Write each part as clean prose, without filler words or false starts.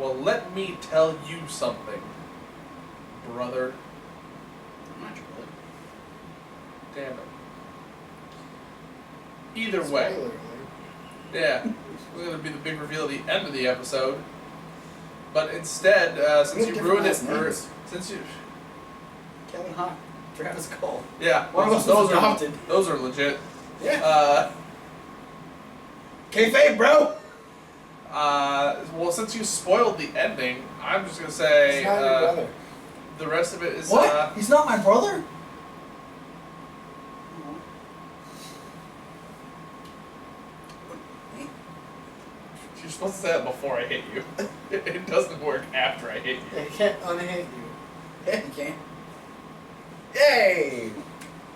Well, let me tell you something, brother. I'm not your brother. Damn it. Either way. Spoiler alert. Yeah. It's going to be the big reveal at the end of the episode. But instead, since you ruined it for... Since you... Kevin Hawk, Travis Cole. Yeah. One of us was adopted. Those are legit. Yeah. Kayfabe, bro! Well, since you spoiled the ending, I'm just going to say... He's not your brother. The rest of it is... What? He's not my brother? You're supposed to say that before I hit you. It doesn't work after I hit you. I can't unhit you. Yeah, you can. Yay!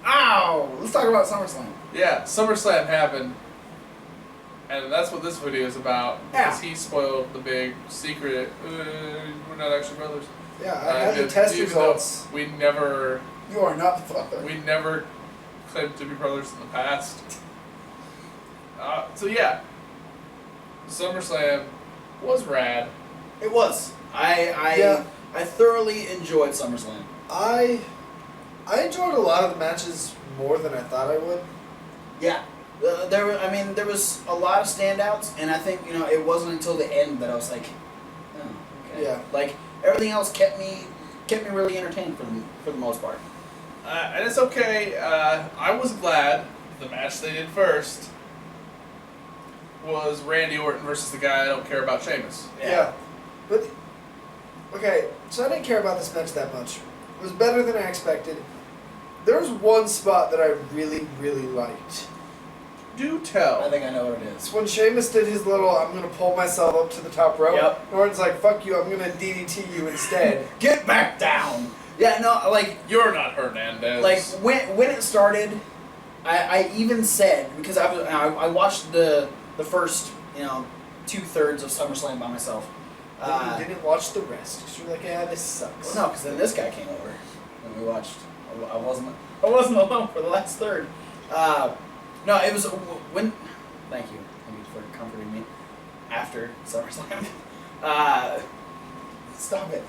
Ow! Let's talk about SummerSlam. Yeah, SummerSlam happened. And that's what this video is about. Because he spoiled the big secret. We're not actually brothers. Yeah, I had the test even results. though we never... You are not the father. We never claimed to be brothers in the past. So yeah. SummerSlam was rad. It was. I thoroughly enjoyed SummerSlam. I enjoyed a lot of the matches more than I thought I would. Yeah. There was a lot of standouts, and I think, it wasn't until the end that I was like, oh, okay. Yeah. Like, everything else kept me really entertained for the most part. And it's okay. I was glad the match they did first was Randy Orton versus the guy I don't care about, Sheamus. Yeah. But, okay, so I didn't care about this match that much. It was better than I expected. There was one spot that I really, really liked. Do tell. I think I know what it It's is. when Sheamus did his little, I'm going to pull myself up to the top rope. Yep. Orton's like, fuck you, I'm going to DDT you instead. Get back down! Yeah, no, like... You're not Hernandez. Like, when it started, I even said, because I watched the first, 2/3 of SummerSlam by myself. And you didn't watch the rest, because you're like, yeah, this sucks. Well, no, because then this guy came over, and we watched. I wasn't alone for the last third. No, it was when. Thank you for comforting me after SummerSlam. Stop it.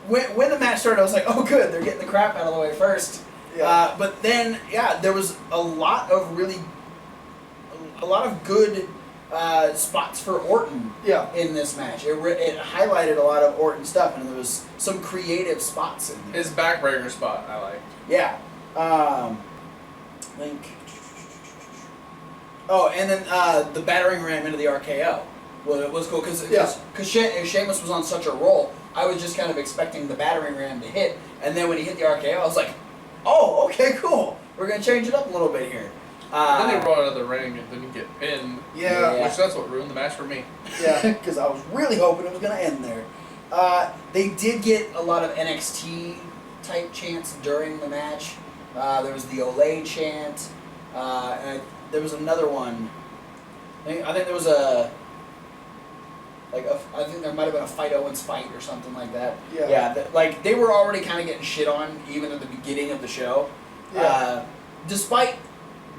When the match started, I was like, oh good, they're getting the crap out of the way first. Yeah. But then, there was a lot of good spots for Orton in this match. It highlighted a lot of Orton stuff, and there was some creative spots in there. His backbreaker spot, I like. Yeah. Oh, and then the battering ram into the RKO. Well, it was cool because Sheamus was on such a roll. I was just kind of expecting the battering ram to hit, and then when he hit the RKO, I was like, "Oh, okay, cool. We're gonna change it up a little bit here." Then he rolled out of the ring and didn't get pinned. Yeah. Which that's what ruined the match for me. Yeah, because I was really hoping it was gonna end there. They did get a lot of NXT type chants during the match. There was the Olay chant, and there was another one. I think there was I think there might have been a Fight Owens fight or something like that. Yeah. Yeah, they were already kind of getting shit on even at the beginning of the show. Yeah. Despite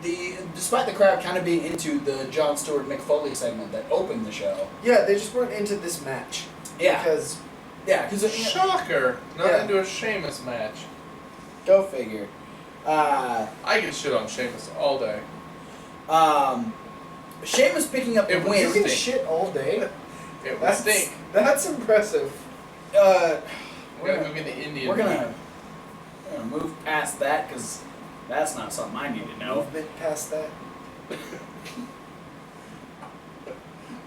the crowd kind of being into the Jon Stewart Mick Foley segment that opened the show. Yeah, they just weren't into this match. Yeah. Because... Yeah, because... Shocker! Not into a Sheamus match. Go figure. I get shit on Sheamus all day. Sheamus picking up the win. You can shit all day? It would stink. That's impressive. We're gonna go get the Indian. We're gonna move past that because that's not something I need to know. Movement past that.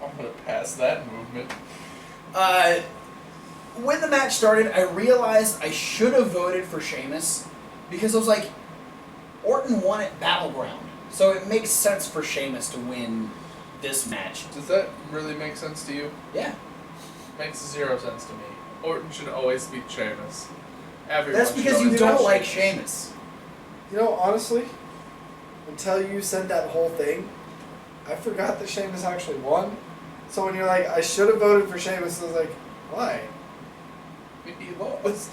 I'm gonna pass that movement. When the match started, I realized I should have voted for Sheamus because I was like, Orton won at Battleground, so it makes sense for Sheamus to win this match. Does that really make sense to you? Yeah. Makes 0 sense to me. Orton should always beat Sheamus. Everyone That's because should you always don't beat like Sheamus. Sheamus. You know, honestly, until you said that whole thing, I forgot that Sheamus actually won. So when you're like, I should have voted for Sheamus, I was like, why? He lost.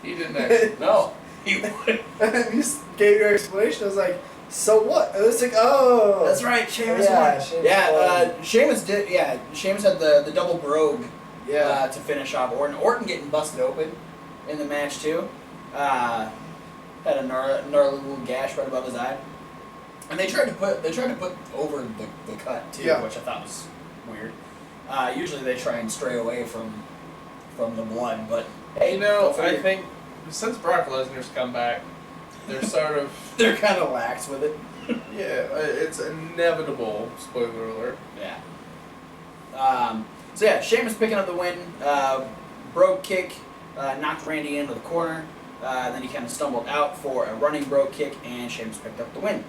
He didn't actually. No. He won. And then you gave your explanation. I was like, So what? It was like, oh. That's right, Sheamus Yeah, won. Sheamus Yeah, Sheamus did. Yeah, Sheamus had the double brogue Yeah. to finish off Orton. Orton getting busted open in the match too. Had a gnarly little gash right above his eye, and they tried to put over the cut too, Yeah. which I thought was weird. Usually they try and stray away from the blood, but hey, You know, go figure. I think since Brock Lesnar's come back, they're sort of they're kind of lax with it. yeah, it's inevitable. Spoiler alert. Yeah. So yeah, Sheamus picking up the win. Brogue kick, knocked Randy into the corner. Then he kind of stumbled out for a running brogue kick, and Sheamus picked up the win.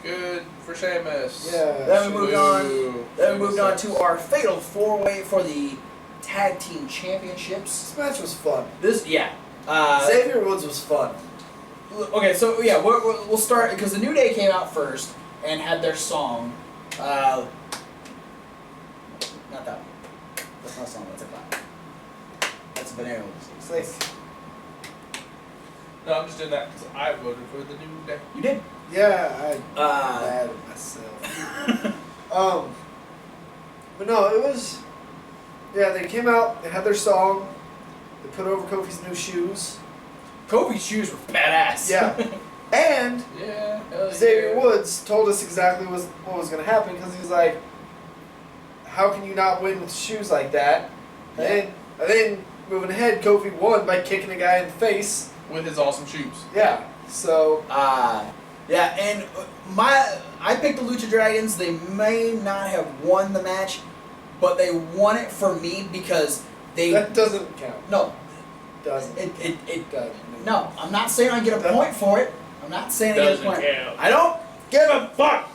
Good for Sheamus. Yeah. Then we moved on. Woo. Then we moved on Sheamus to sucks. our fatal four-way for the tag team championships. This match was fun. This, yeah. Xavier Woods was fun. Okay, so yeah, we'll start because the New Day came out first and had their song. Not that one. That's not a song. That's a clap. That's a banana. It's like, No, I'm just doing that because I voted for the New Day. You did. yeah, I'm mad at myself. But no, it was. Yeah, they came out. They had their song. They put over Kofi's new shoes. Kofi's shoes were badass. Yeah. And Yeah. Hell Xavier yeah. Woods told us exactly what was going to happen because he was like, "How can you not win with shoes like that?" And then moving ahead, Kofi won by kicking a guy in the face. With his awesome shoes. Yeah. So Yeah, and I picked the Lucha Dragons. They may not have won the match, but they won it for me because they that doesn't count. no, Doesn't. it Doesn't. no. I'm not saying I get a point for it. I'm not saying I get a Doesn't point. count. I don't give a fuck.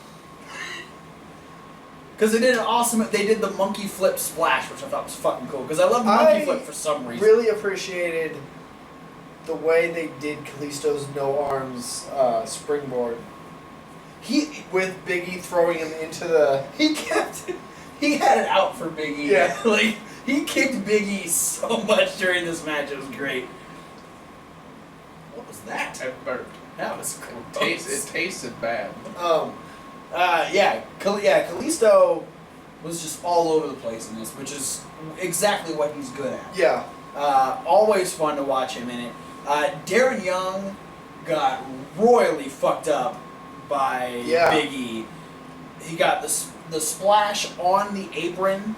Because they did an awesome. They did the monkey flip splash, which I thought was fucking cool. Because I love the monkey flip for some reason. Really appreciated the way they did Kalisto's no arms springboard. He With Big E throwing him into the. he had it out for Big E. Yeah. Like he kicked Big E so much during this match. It was great. What was that? I burped. That was It tasted bad. Kalisto was just all over the place in this, which is exactly what he's good at. Yeah. Always fun to watch him in it. Darren Young got royally fucked up by Yeah. Big E. He got the splash on the apron,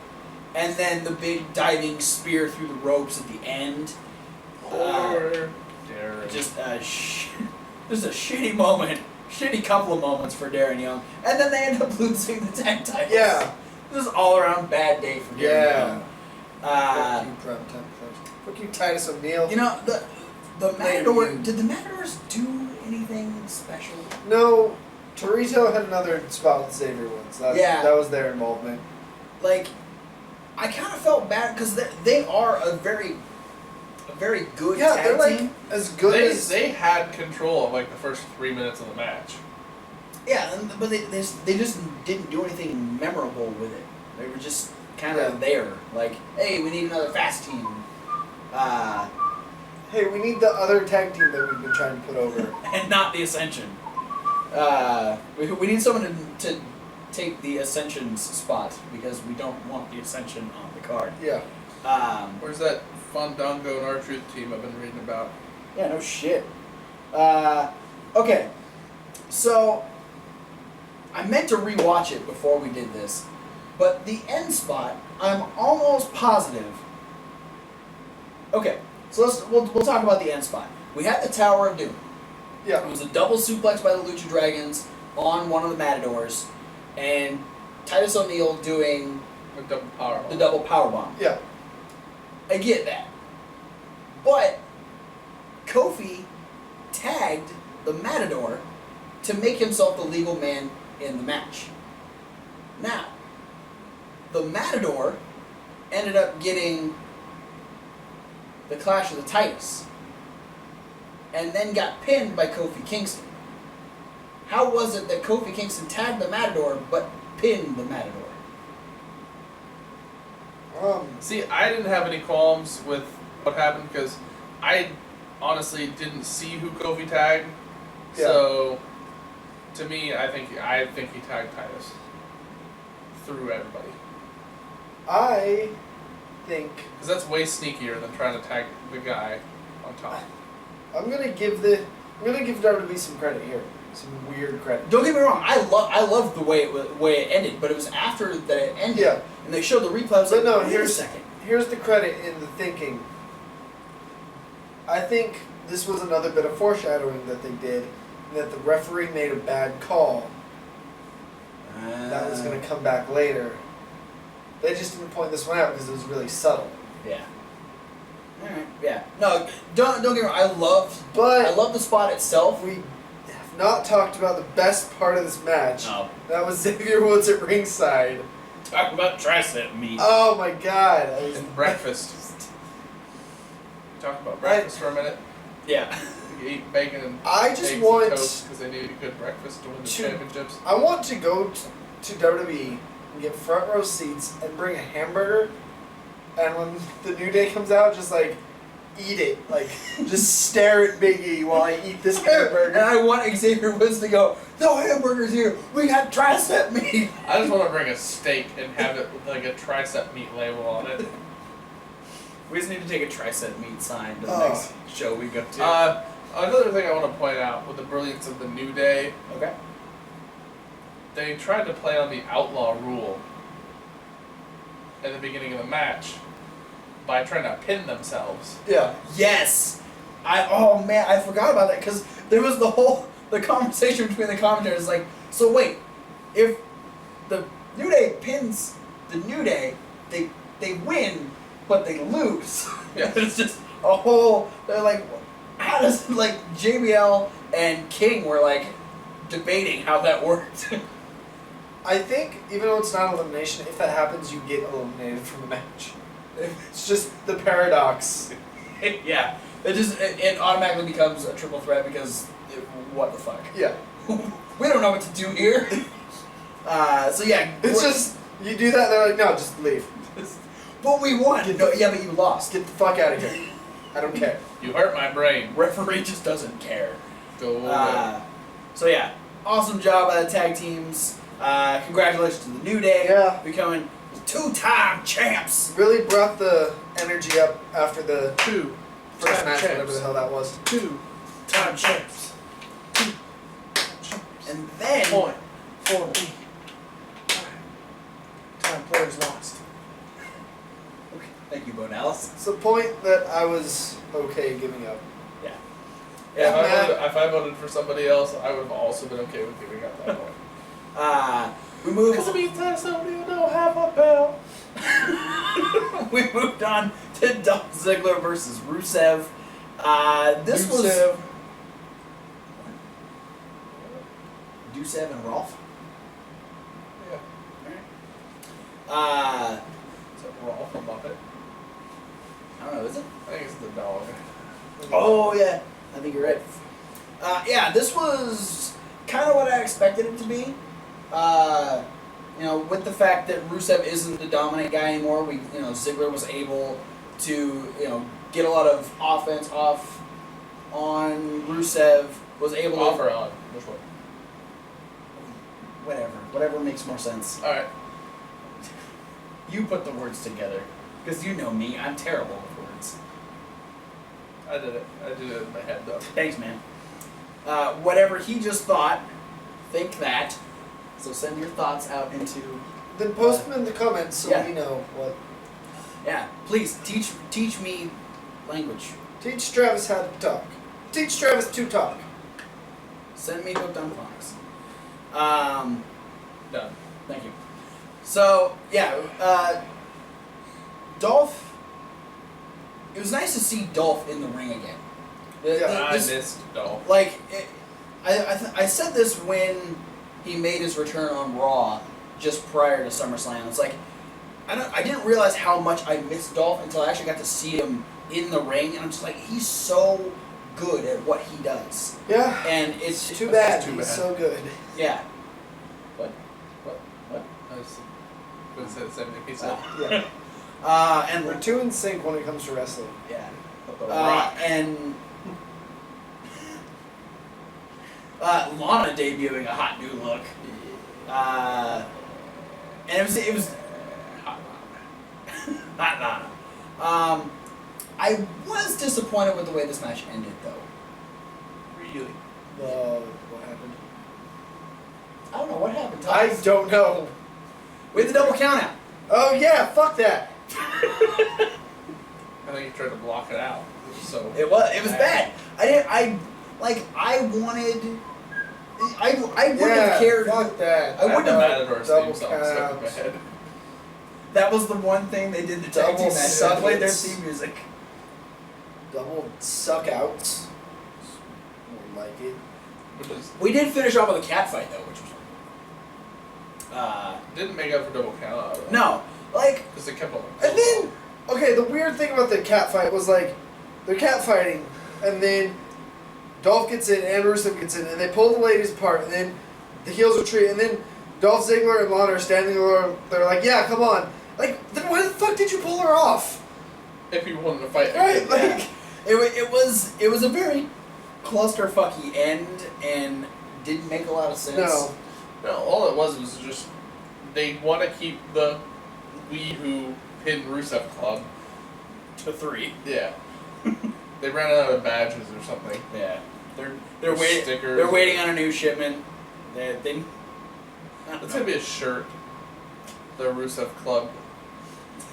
and then the big diving spear through the ropes at the end. Or Darren. Just just a shitty moment, shitty couple of moments for Darren Young, and then they end up losing the tag titles. Yeah. This is all around bad day for Darren Yeah. Young. Fuck you, Titus O'Neil. You know the Matador. Maybe. Did the Matadors do anything special? No, Torito had another spot with Xavier Woods. That was their involvement. Like, I kind of felt bad because they are a very good Yeah, tag they're like team. as good as. They had control of like the first 3 minutes of the match. Yeah, but they just didn't do anything memorable with it. They were just kind of there. Like, hey, we need another fast team. Hey, we need the other tag team that we've been trying to put over. And not the Ascension. We need someone to take the Ascension's spot because we don't want the Ascension on the card. Yeah. Where's that Fandango and R-Truth team I've been reading about? Yeah, no shit. Okay, so I meant to rewatch it before we did this, but the end spot, I'm almost positive. Okay, so we'll talk about the end spot. We had the Tower of Doom. Yeah. It was a double suplex by the Lucha Dragons on one of the Matadors, and Titus O'Neil doing A double power. the double powerbomb. Yeah. I get that. But Kofi tagged the Matador to make himself the legal man in the match. Now, the Matador ended up getting the Clash of the Titans and then got pinned by Kofi Kingston. How was it that Kofi Kingston tagged the Matador but pinned the Matador? See, I didn't have any qualms with what happened because I honestly didn't see who Kofi tagged. Yeah. So To me, I think he tagged Titus through everybody. I think Because that's way sneakier than trying to tag the guy on top. I'm gonna give WWE some credit here, some weird credit. Don't get me wrong. I love the way it ended, but it was after that it ended, Yeah. and they showed the replay. I was But like, no, wait a second. Here's the credit in the thinking. I think this was another bit of foreshadowing that they did, that the referee made a bad call. That was going to come back later. They just didn't point this one out because it was really subtle. Yeah. Alright. Yeah. No, don't get me wrong. I love the spot itself. We have not talked about the best part of this match. No. That was Xavier Woods at ringside. Talk about tricep meat. Oh my god. And breakfast. Talk about breakfast for a minute. Yeah. You eat bacon and I just eggs want and toast because they need a good breakfast to win the championships. I want to go to WWE and get front row seats and bring a hamburger, and when the New Day comes out, just like eat it, like just stare at Big E while I eat this hamburger. And I want Xavier Woods to go, no hamburgers here, we got tricep meat. I just want to bring a steak and have it with like a tricep meat label on it. We just need to take a tricep meat sign to the next show we go to. Another thing I want to point out with the brilliance of the New Day, Okay. they tried to play on the outlaw rule at the beginning of the match by trying to pin themselves. Yeah. Yes. I forgot about that because there was the conversation between the commentators like, so wait, if the New Day pins the New Day, they win, but they lose. Yeah. It's just a whole. They're like, how does like JBL and King were like debating how that worked. I think even though it's not elimination, if that happens, you get eliminated from the match. It's just the paradox. Yeah, it automatically becomes a triple threat because what the fuck? Yeah. We don't know what to do here. So yeah, It's just you do that, they're like, no, just leave. But we won. No, yeah, but you lost. Get the fuck out of here. I don't care. You hurt my brain. Referee just doesn't care. Go away. So yeah, awesome job by the tag teams. Congratulations to the New Day. Yeah. Becoming two-time champs. Really brought the energy up after the Two. first match, champs. whatever the hell that was. Two-time champs. And then Point for me. Time players lost. okay, thank you, Bo Dallas. It's the point that I was okay giving up. Yeah. Yeah, if I voted for somebody else, I would have also been okay with giving up that point. We moved. Because it means that somebody who don't have a bell. We moved on to Dolph Ziggler versus Rusev. This was Rusev and Rolf. Yeah. Is that Rolf a Muppet? I don't know, is it? I think it's the dog. Oh yeah, I think you're right. Yeah, this was kind of what I expected it to be. With the fact that Rusev isn't the dominant guy anymore, Ziggler was able to, get a lot of offense off on Rusev. Was able to Off or on? Which one? whatever makes more sense. Alright. You put the words together, because you know me. I'm terrible with words. I did it. I did it in my head though. Thanks, man. Whatever he just thought, think that. So send your thoughts out into. Then post them in the comments so yeah. we know what. Yeah, please teach me language. Teach Travis how to talk. Teach Travis to talk. Send me hooked on phonics. Done. Thank you. So yeah, Dolph. It was nice to see Dolph in the ring again. I missed Dolph. Like, I said this when he made his return on Raw, just prior to SummerSlam. It's like, I didn't realize how much I missed Dolph until I actually got to see him in the ring, and I'm just like, he's so good at what he does. Yeah. And it's Too bad. too He's bad. so good. Yeah. I was going to say the same thing he said. Yeah. And We're too in sync when it comes to wrestling. yeah. The Rock. And Lana debuting a hot new look. And it was hot Lana. I was disappointed with the way this match ended, though. Really? What happened? I don't know what happened. I don't know. We had the double count out. Oh yeah, fuck that. I think you tried to block it out. So It was bad. I wouldn't have cared. Fuck that. I wouldn't have Matador's double theme song stuck in my counts. head. That was the one thing they did the tag Double team match. They played their suckets. theme music. Double suck outs. Don't like it. Which is, We did finish off with a cat fight though, which was didn't make up for double count out. no, like, Because they kept on. And then, okay, the weird thing about the cat fight was like, they're cat fighting, and then Dolph gets in and Rusev gets in, and they pull the ladies apart, and then the heels retreat, and then Dolph Ziggler and Lana are standing there. They're like, "Yeah, come on!" Like, then why the fuck did you pull her off? If you wanted to fight, Right? Like, it was a very clusterfucky end and didn't make a lot of sense. no. no, all it was just they want to keep the We Who Pinned Rusev Club To 3. Yeah. They ran out of badges or something. Yeah. They're Or waiting. stickers. They're waiting on a new shipment. They I don't It's know. gonna be a shirt. The Rusev Club.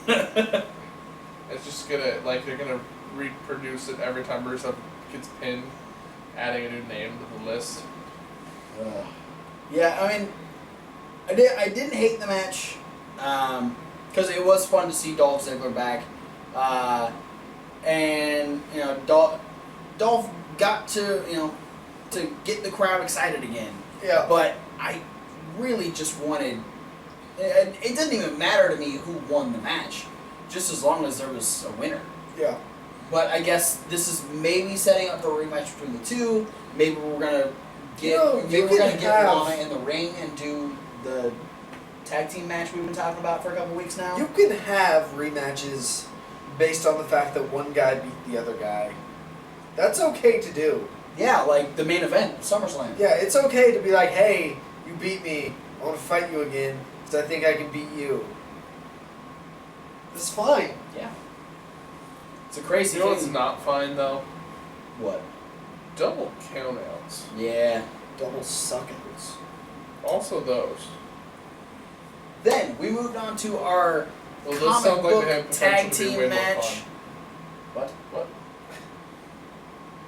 It's just gonna they're gonna reproduce it every time Rusev gets pinned, adding a new name to the list. Yeah, I mean, I didn't hate the match, because it was fun to see Dolph Ziggler back, and Dolph got to get the crowd excited again. Yeah. But I really just wanted. It didn't even matter to me who won the match, just as long as there was a winner. Yeah. But I guess this is maybe setting up for a rematch between the two. Maybe we're gonna get Lana in the ring and do the tag team match we've been talking about for a couple weeks now. You can have rematches based on the fact that one guy beat the other guy. That's okay to do. Yeah, like the main event, SummerSlam. Yeah, it's okay to be like, hey, you beat me. I want to fight you again because I think I can beat you. It's fine. Yeah. It's a crazy You know what's thing. not fine though? What? Double countouts. Yeah. Double suckouts. Also those. Then we moved on to our Well, those comic sound like book they have tag potential to be team way more match. fun. What?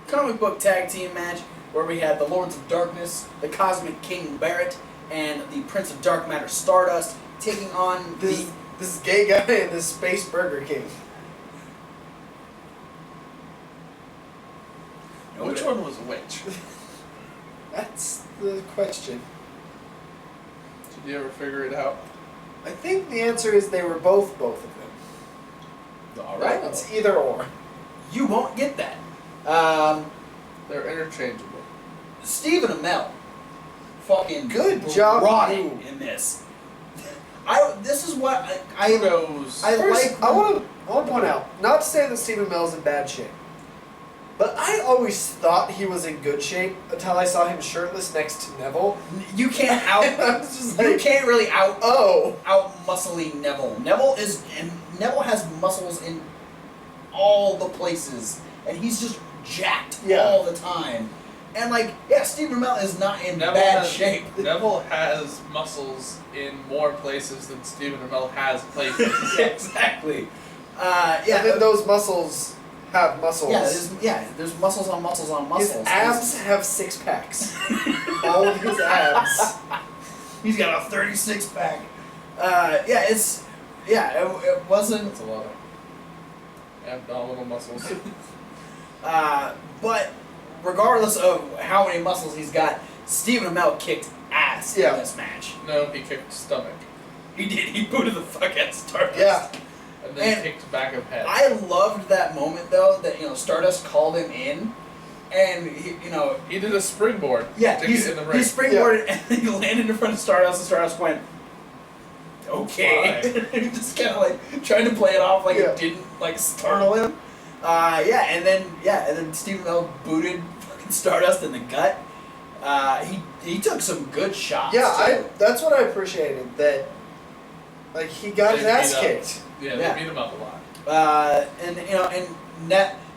Comic book tag team match where we had the Lords of Darkness, the Cosmic King Barrett, and the Prince of Dark Matter Stardust taking on This gay guy and this space Burger King. Which one was which? That's the question. Did you ever figure it out? I think the answer is they were both of them. Alright. It's either or. You won't get that. They're interchangeable. Stephen Amell. Fucking Good job, brought you. it in this. This is what I Kudos. First, I want to point out, not to say that Stephen Amell's in bad shape, but I always thought he was in good shape until I saw him shirtless next to Neville. you can't out I was just you like, can't really out oh. muscly Neville. Neville has muscles in all the places, and he's just jacked all the time. And Stephen Amell is not in bad shape. Neville has muscles in more places than Stephen Amell has places. Exactly. And then those muscles have muscles. There's muscles on muscles on muscles. His abs have 6 packs. All of his abs. He's got a 36 pack. It wasn't. That's a lot of abdominal muscles. But regardless of how many muscles he's got, Stephen Amell kicked ass in this match. No, he kicked stomach. He did. He booted the fuck out of Stardust. Yeah. And then And kicked back of head. I loved that moment though that Stardust called him in, and He did a springboard. To get in the ring. he springboarded and he landed in front of Stardust, and Stardust went, okay. He just kind of tried to play it off like it didn't startle him. And then Stephen Amell booted fucking Stardust in the gut. He took some good shots. Yeah, too. that's what I appreciated. That, like, he got his ass kicked. Yeah, Yeah. they beat him up a lot.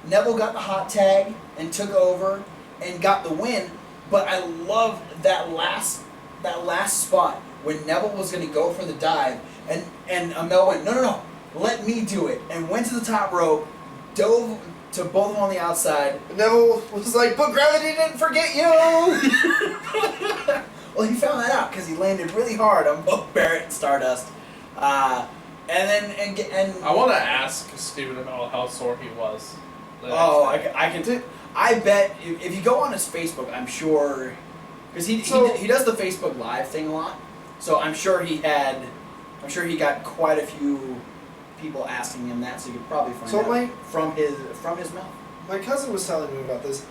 Neville got the hot tag and took over and got the win. But I love that last spot when Neville was going to go for the dive and Amell went, no, let me do it, and went to the top rope, dove to both of them on the outside. And Neville was like, but gravity didn't forget you! Well, he found that out because he landed really hard on both Barrett and Stardust. And I want to ask Stephen Amell how sore he was. I can too. I bet if you go on his Facebook, I'm sure, because he does the Facebook Live thing a lot. So I'm sure he got quite a few people asking him that. So you could probably find out from his mouth. My cousin was telling me about this.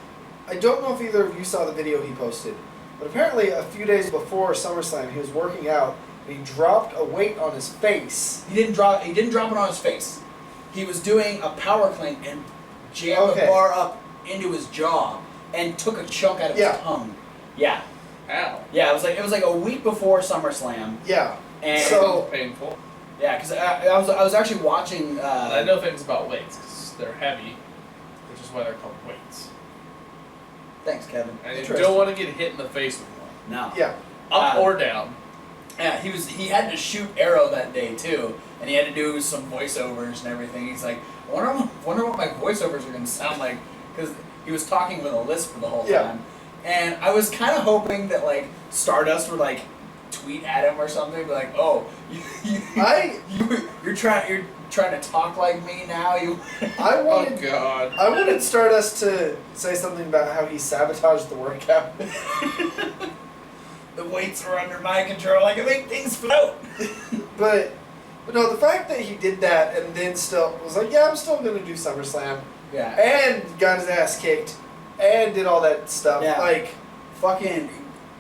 I don't know if either of you saw the video he posted, but apparently a few days before SummerSlam, he was working out and he dropped a weight on his face. He didn't drop it on his face. He was doing a power clean and jammed the bar up into his jaw and took a chunk out of his tongue. Yeah. Ow. Yeah, it was like a week before SummerSlam. Yeah. And so painful. Yeah, because I was actually watching. I know things about weights because they're heavy, which is why they're called weights. Thanks, Kevin. And you don't want to get hit in the face with one. No. Yeah. Up or down. Yeah, he had to shoot Arrow that day too, and he had to do some voiceovers and everything. He's like, I wonder what my voiceovers are going to sound like, because he was talking with a lisp for the whole time. And I was kind of hoping that like Stardust would like tweet at him or something, be like, "Oh, you're trying to talk like me now." I wanted oh God. I wanted Stardust to say something about how he sabotaged the workout. The weights are under my control. I can make things float. But no, the fact that he did that and then still was like, "Yeah, I'm still gonna do SummerSlam." Yeah. And got his ass kicked and did all that stuff. Yeah. Like, fucking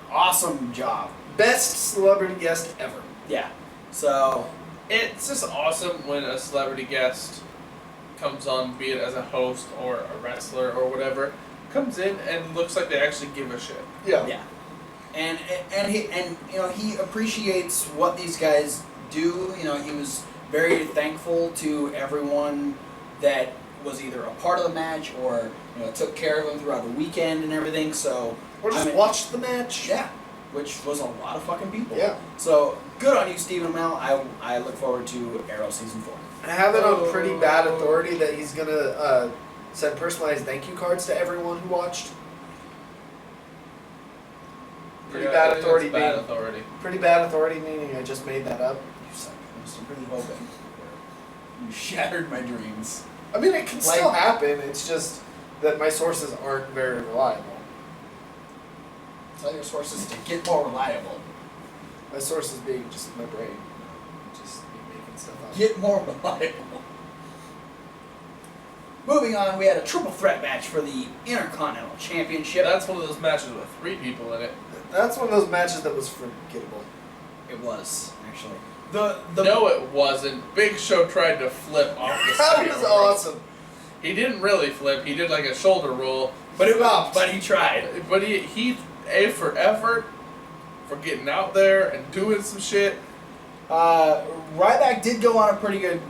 awesome job. best celebrity guest ever. Yeah. So it's just awesome when a celebrity guest comes on, be it as a host or a wrestler or whatever, comes in and looks like they actually give a shit. Yeah. Yeah. And he appreciates what these guys do. He was very thankful to everyone that was either a part of the match or took care of him throughout the weekend and everything. So or just watched the match. Yeah, which was a lot of fucking people. Yeah. So good on you, Stephen Amell. I look forward to Arrow season 4. I have it on pretty bad authority that he's gonna send personalized thank you cards to everyone who watched. Pretty bad authority meaning I just made that up. You suck. I was really hoping. You shattered my dreams. I mean, it can still happen. It's just that my sources aren't very reliable. Tell your sources to get more reliable. My sources being just my brain. Just making stuff up. Get more reliable. Moving on, we had a triple threat match for the Intercontinental Championship. That's one of those matches with 3 people in it. That's one of those matches that was forgettable. It was, actually. No, it wasn't. Big Show tried to flip off the That steel was ring. awesome. He didn't really flip. He did like a shoulder roll. But he tried. But he A for effort, for getting out there and doing some shit. Ryback did go on a pretty good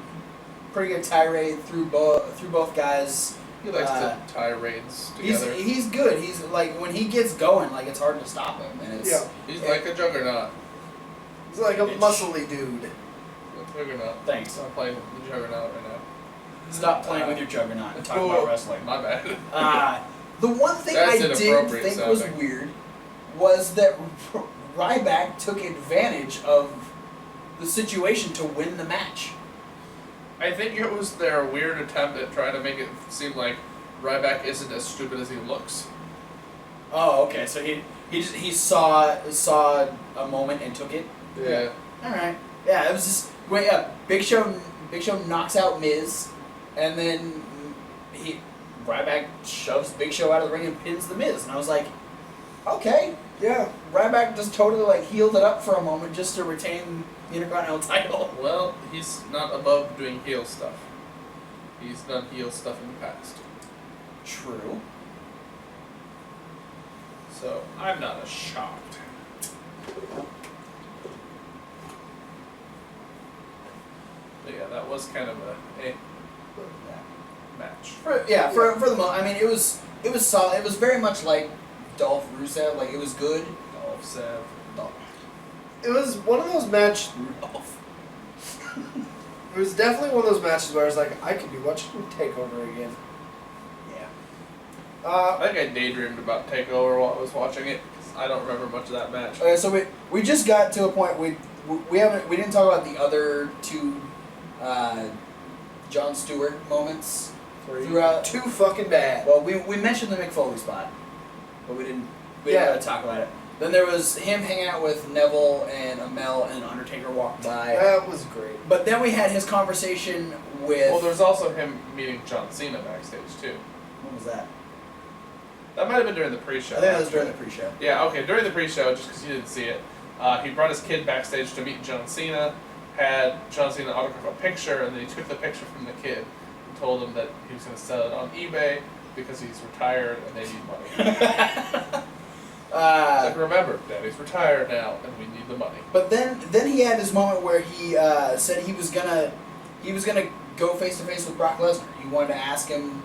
tirade through both guys. He likes to tirades together. He's good. He's like when he gets going, like it's hard to stop him. And it's, He's like a juggernaut. He's like a muscly dude. A juggernaut. Thanks. I'm playing the juggernaut right now. Stop playing with your juggernaut and talk about wrestling. My bad. The one thing That's I did inappropriate think was sounding. weird was that Ryback took advantage of the situation to win the match. I think it was their weird attempt at trying to make it seem like Ryback isn't as stupid as he looks. Oh, okay. So he saw a moment and took it. Yeah. All right. Yeah, it was just Big Show knocks out Miz, and then Ryback shoves Big Show out of the ring and pins the Miz, and I was like, okay, Yeah. Ryback just totally healed it up for a moment just to retain the Intercontinental title. Well, he's not above doing heel stuff. He's done heel stuff in the past. True. So I'm not as shocked. But yeah, that was kind of a match. For the most, I mean, it was solid. It was very much like Dolph Rusev. Like, it was good. Dolph Sev. It was one of those matches. Dolph. It was definitely one of those matches where I was like, I could be watching Takeover again. Yeah. I think I daydreamed about Takeover while I was watching it. I don't remember much of that match. Okay, so we just got to a point we didn't talk about the other two Jon Stewart moments throughout. Too fucking bad. Well, we mentioned the Mick Foley spot, but we didn't really talk about it. Then there was him hanging out with Neville and Amell, and Undertaker walked by. That was great. But then we had his conversation with. Well, there's also him meeting John Cena backstage too. What was that? That might have been during the pre-show. I think that was during the pre-show. Yeah, okay, during the pre-show, just because you didn't see it, he brought his kid backstage to meet John Cena, had John Cena autograph a picture, and then he took the picture from the kid and told him that he was going to sell it on eBay because he's retired and they need money. Like, remember, Daddy's retired now, and we need the money. But then he had this moment where he said he was gonna go face to face with Brock Lesnar. He wanted to ask him,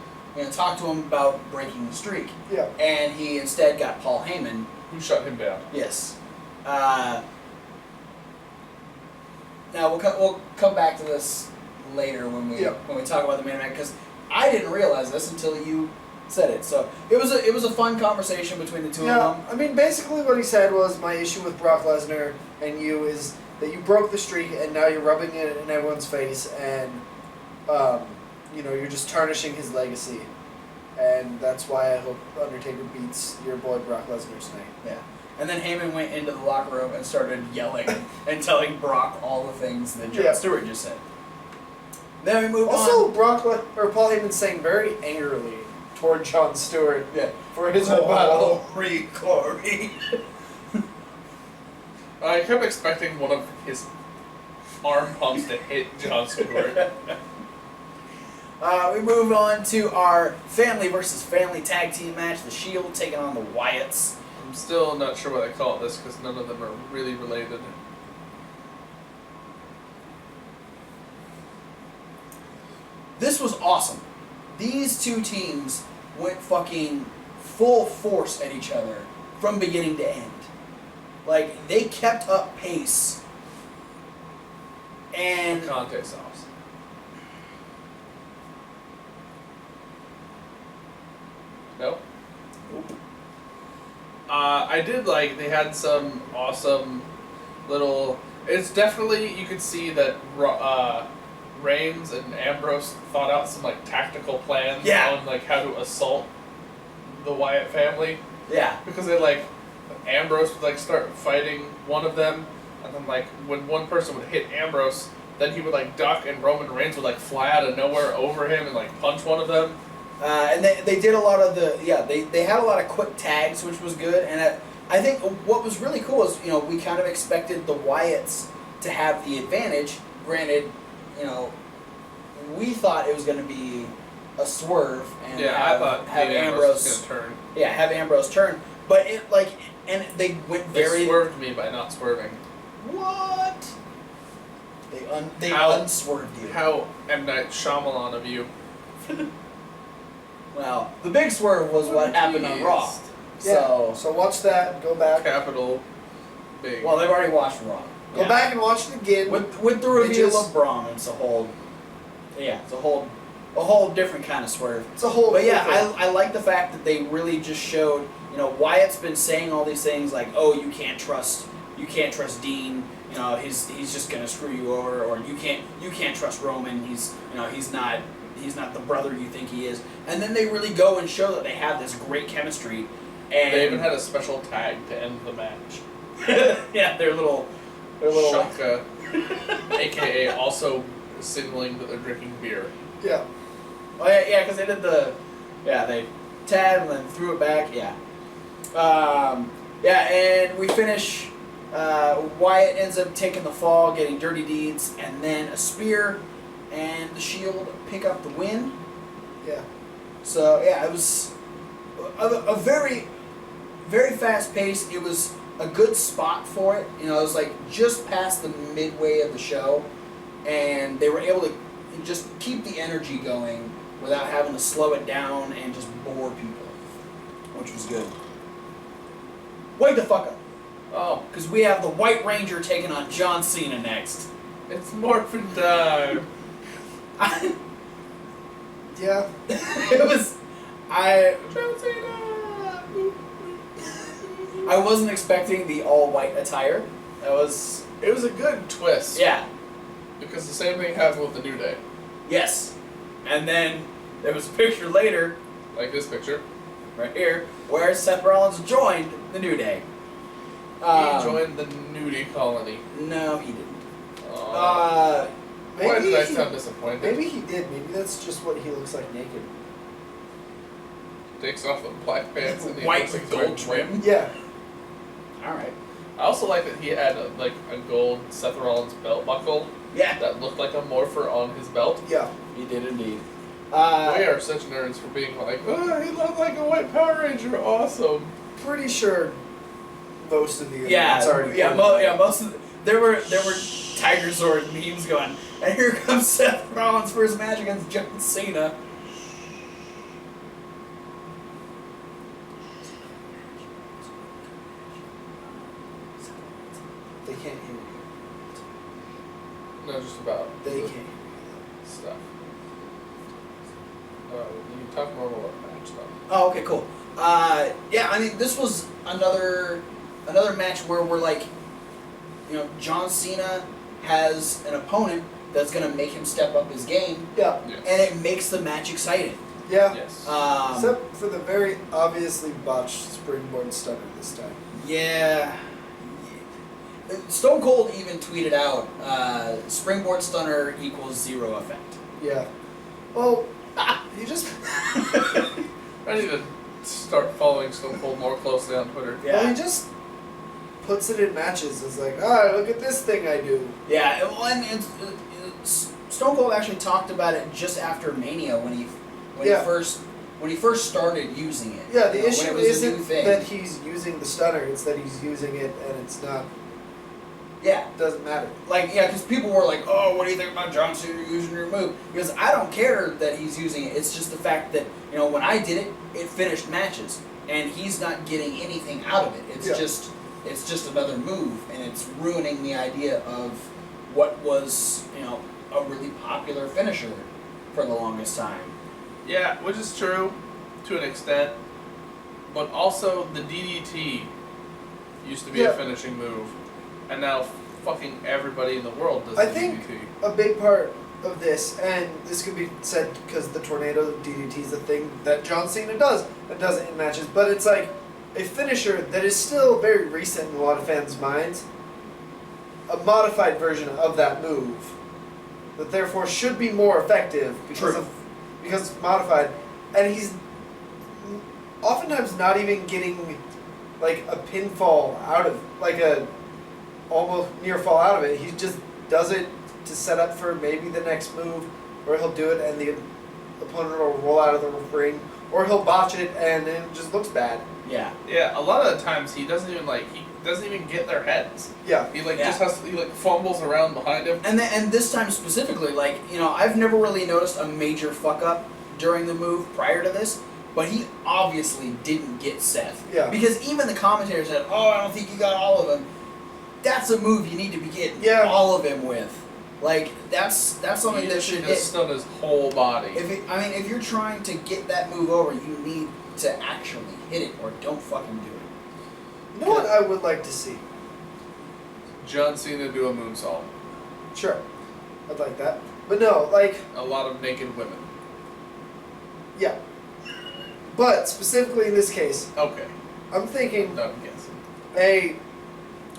talk to him about breaking the streak. Yeah. And he instead got Paul Heyman. Who shut him down? Yes. Now we'll come back to this later when we talk about the main event, because I didn't realize this until you said it. So it was a fun conversation between the two of them. I mean, basically what he said was, my issue with Brock Lesnar and you is that you broke the streak and now you're rubbing it in everyone's face, and you're just tarnishing his legacy. And that's why I hope Undertaker beats your boy Brock Lesnar tonight. Yeah. And then Heyman went into the locker room and started yelling and telling Brock all the things that Jon Stewart just said. Then we move on. Also, Paul Heyman saying very angrily toward Jon Stewart for his rebuttal. Corey. I kept expecting one of his arm pumps to hit Jon Stewart. We move on to our family versus family tag team match. The Shield taking on the Wyatts. I'm still not sure why they call it this, because none of them are really related. This was awesome. These two teams went fucking full force at each other from beginning to end. Like, they kept up pace. And Conte sauce. Nope. Nope. I did like, they had some awesome little... It's definitely, you could see that Reigns and Ambrose thought out some like tactical plans on like how to assault the Wyatt family. Yeah. Because Ambrose would like start fighting one of them, and then like when one person would hit Ambrose, then he would like duck, and Roman Reigns would like fly out of nowhere over him and like punch one of them. And they did a lot of they had a lot of quick tags, which was good. And I think what was really cool is, we kind of expected the Wyatts to have the advantage. Granted, we thought it was going to be a swerve and I thought have Ambrose was going to turn. Yeah, have Ambrose turn. But and they went very... They swerved me by not swerving. What? They unswerved you. How M. Night Shyamalan of you. Well, the big swerve was what happened on Raw. So watch that, go back. Capital big. Well, they've already watched Raw. Go back and watch it again. With the reveal of Braun, it's a whole different kind of swerve. It's a whole. But I like the fact that they really just showed. Wyatt's been saying all these things like, oh, you can't trust Dean. He's just gonna screw you over, or you can't trust Roman. He's not the brother you think he is. And then they really go and show that they have this great chemistry. And they even had a special tag to end the match. Yeah, their little Shaka, aka also signaling that they're drinking beer. Yeah. Oh yeah, because they did they tabbed and then threw it back. Yeah. And we finish. Wyatt ends up taking the fall, getting dirty deeds, and then a spear, and the Shield pick up the win. Yeah. So it was a very very fast paced. It was a good spot for it. You know, it was like just past the midway of the show, and they were able to just keep the energy going without having to slow it down and just bore people, which was good. Wait the fuck up. Oh, Because we have the White Ranger taking on John Cena next. it's morphin' time. Yeah. It was... John Cena. I wasn't expecting the all-white attire. It was a good twist. Yeah. Because the same thing happened with the New Day. Yes. And then there was a picture later, Like this picture. right here, where Seth Rollins joined the New Day. He joined the nudie colony. No, he didn't. Why Maybe did I he, sound disappointed? maybe he did. Maybe that's just what he looks like naked. Takes off the black pants and he White looks like with gold trim. Yeah. Alright. I also like that he had a gold Seth Rollins belt buckle Yeah, that looked like a morpher on his belt. Yeah. he did indeed. We are such nerds for being like, oh, he looked like a white Power Ranger, awesome. Pretty sure most of the Yeah, internet's already yeah, pointed at most of there were Tiger Sword memes going, and here comes Seth Rollins' first match against John Cena. They can't hear you. No, just about They the can't hear stuff. You can talk normal about match stuff. Oh, okay, cool. Yeah, I mean, this was another match where we're like, you know, John Cena has an opponent that's gonna make him step up his game, you. Yeah. Yes. and it makes the match exciting. Yeah. Yes. Except for the very obviously botched springboard stunner this time. Yeah. Stone Cold even tweeted out, springboard stunner equals 0 effect. Yeah. Well, he just I need to start following Stone Cold more closely on Twitter. well, he just puts it in matches. It's like, look at this thing I do. Yeah, and Stone Cold actually talked about it just after Mania when he first started using it. Yeah, the You know, issue when it was a new isn't thing. that he's using the stunner; it's that he's using it, and it's not. Yeah, Doesn't matter. because people were like, "Oh, what do you think about John Cena using your move?" Because I don't care that he's using it. It's just the fact that when I did it, it finished matches, and he's not getting anything out of it. It's just another move, and it's ruining the idea of what was a really popular finisher for the longest time. Yeah, which is true to an extent, but also the DDT used to be a finishing move, and now fucking everybody in the world does I the think DDT. a big part of this, and this could be said because the tornado DDT is a thing that John Cena does it in matches, but it's like a finisher that is still very recent in a lot of fans' minds, a modified version of that move, that therefore should be more effective because it's modified, and he's oftentimes not even getting like a pinfall out of a almost near fall out of it. He just does it to set up for maybe the next move, or he'll do it and the opponent will roll out of the ring, or he'll botch it and it just looks bad. Yeah. Yeah, a lot of the times he doesn't even get their heads. Yeah. He he fumbles around behind him. And this time specifically, I've never really noticed a major fuck up during the move prior to this, but he obviously didn't get Seth. Yeah. Because even the commentators said, "Oh, I don't think you got all of them." That's a move you need to be getting all of him with. That's something that should hit. Stun his whole body. If you're trying to get that move over, you need to actually hit it, or don't fucking do it. You know what I would like to see? John Cena do a moonsault. Sure. I'd like that. But no, a lot of naked women. yeah. But specifically in this case, Okay. I'm thinking No, I'm guessing.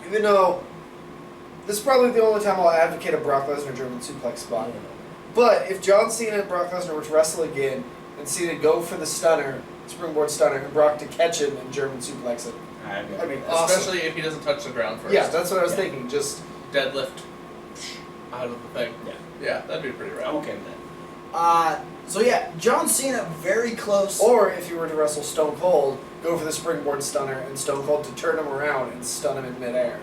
even though this is probably the only time I'll advocate a Brock Lesnar German suplex spot. But if John Cena and Brock Lesnar were to wrestle again, and Cena go for the stunner, springboard stunner, and Brock to catch him and German suplex it. I mean, awesome. Especially if he doesn't touch the ground first. Yeah, that's what I was thinking. Just deadlift out of the thing. Yeah. Yeah, that'd be pretty rad. I'm okay with So yeah, John Cena very close. Or if you were to wrestle Stone Cold, go for the springboard stunner and Stone Cold to turn him around and stun him in midair.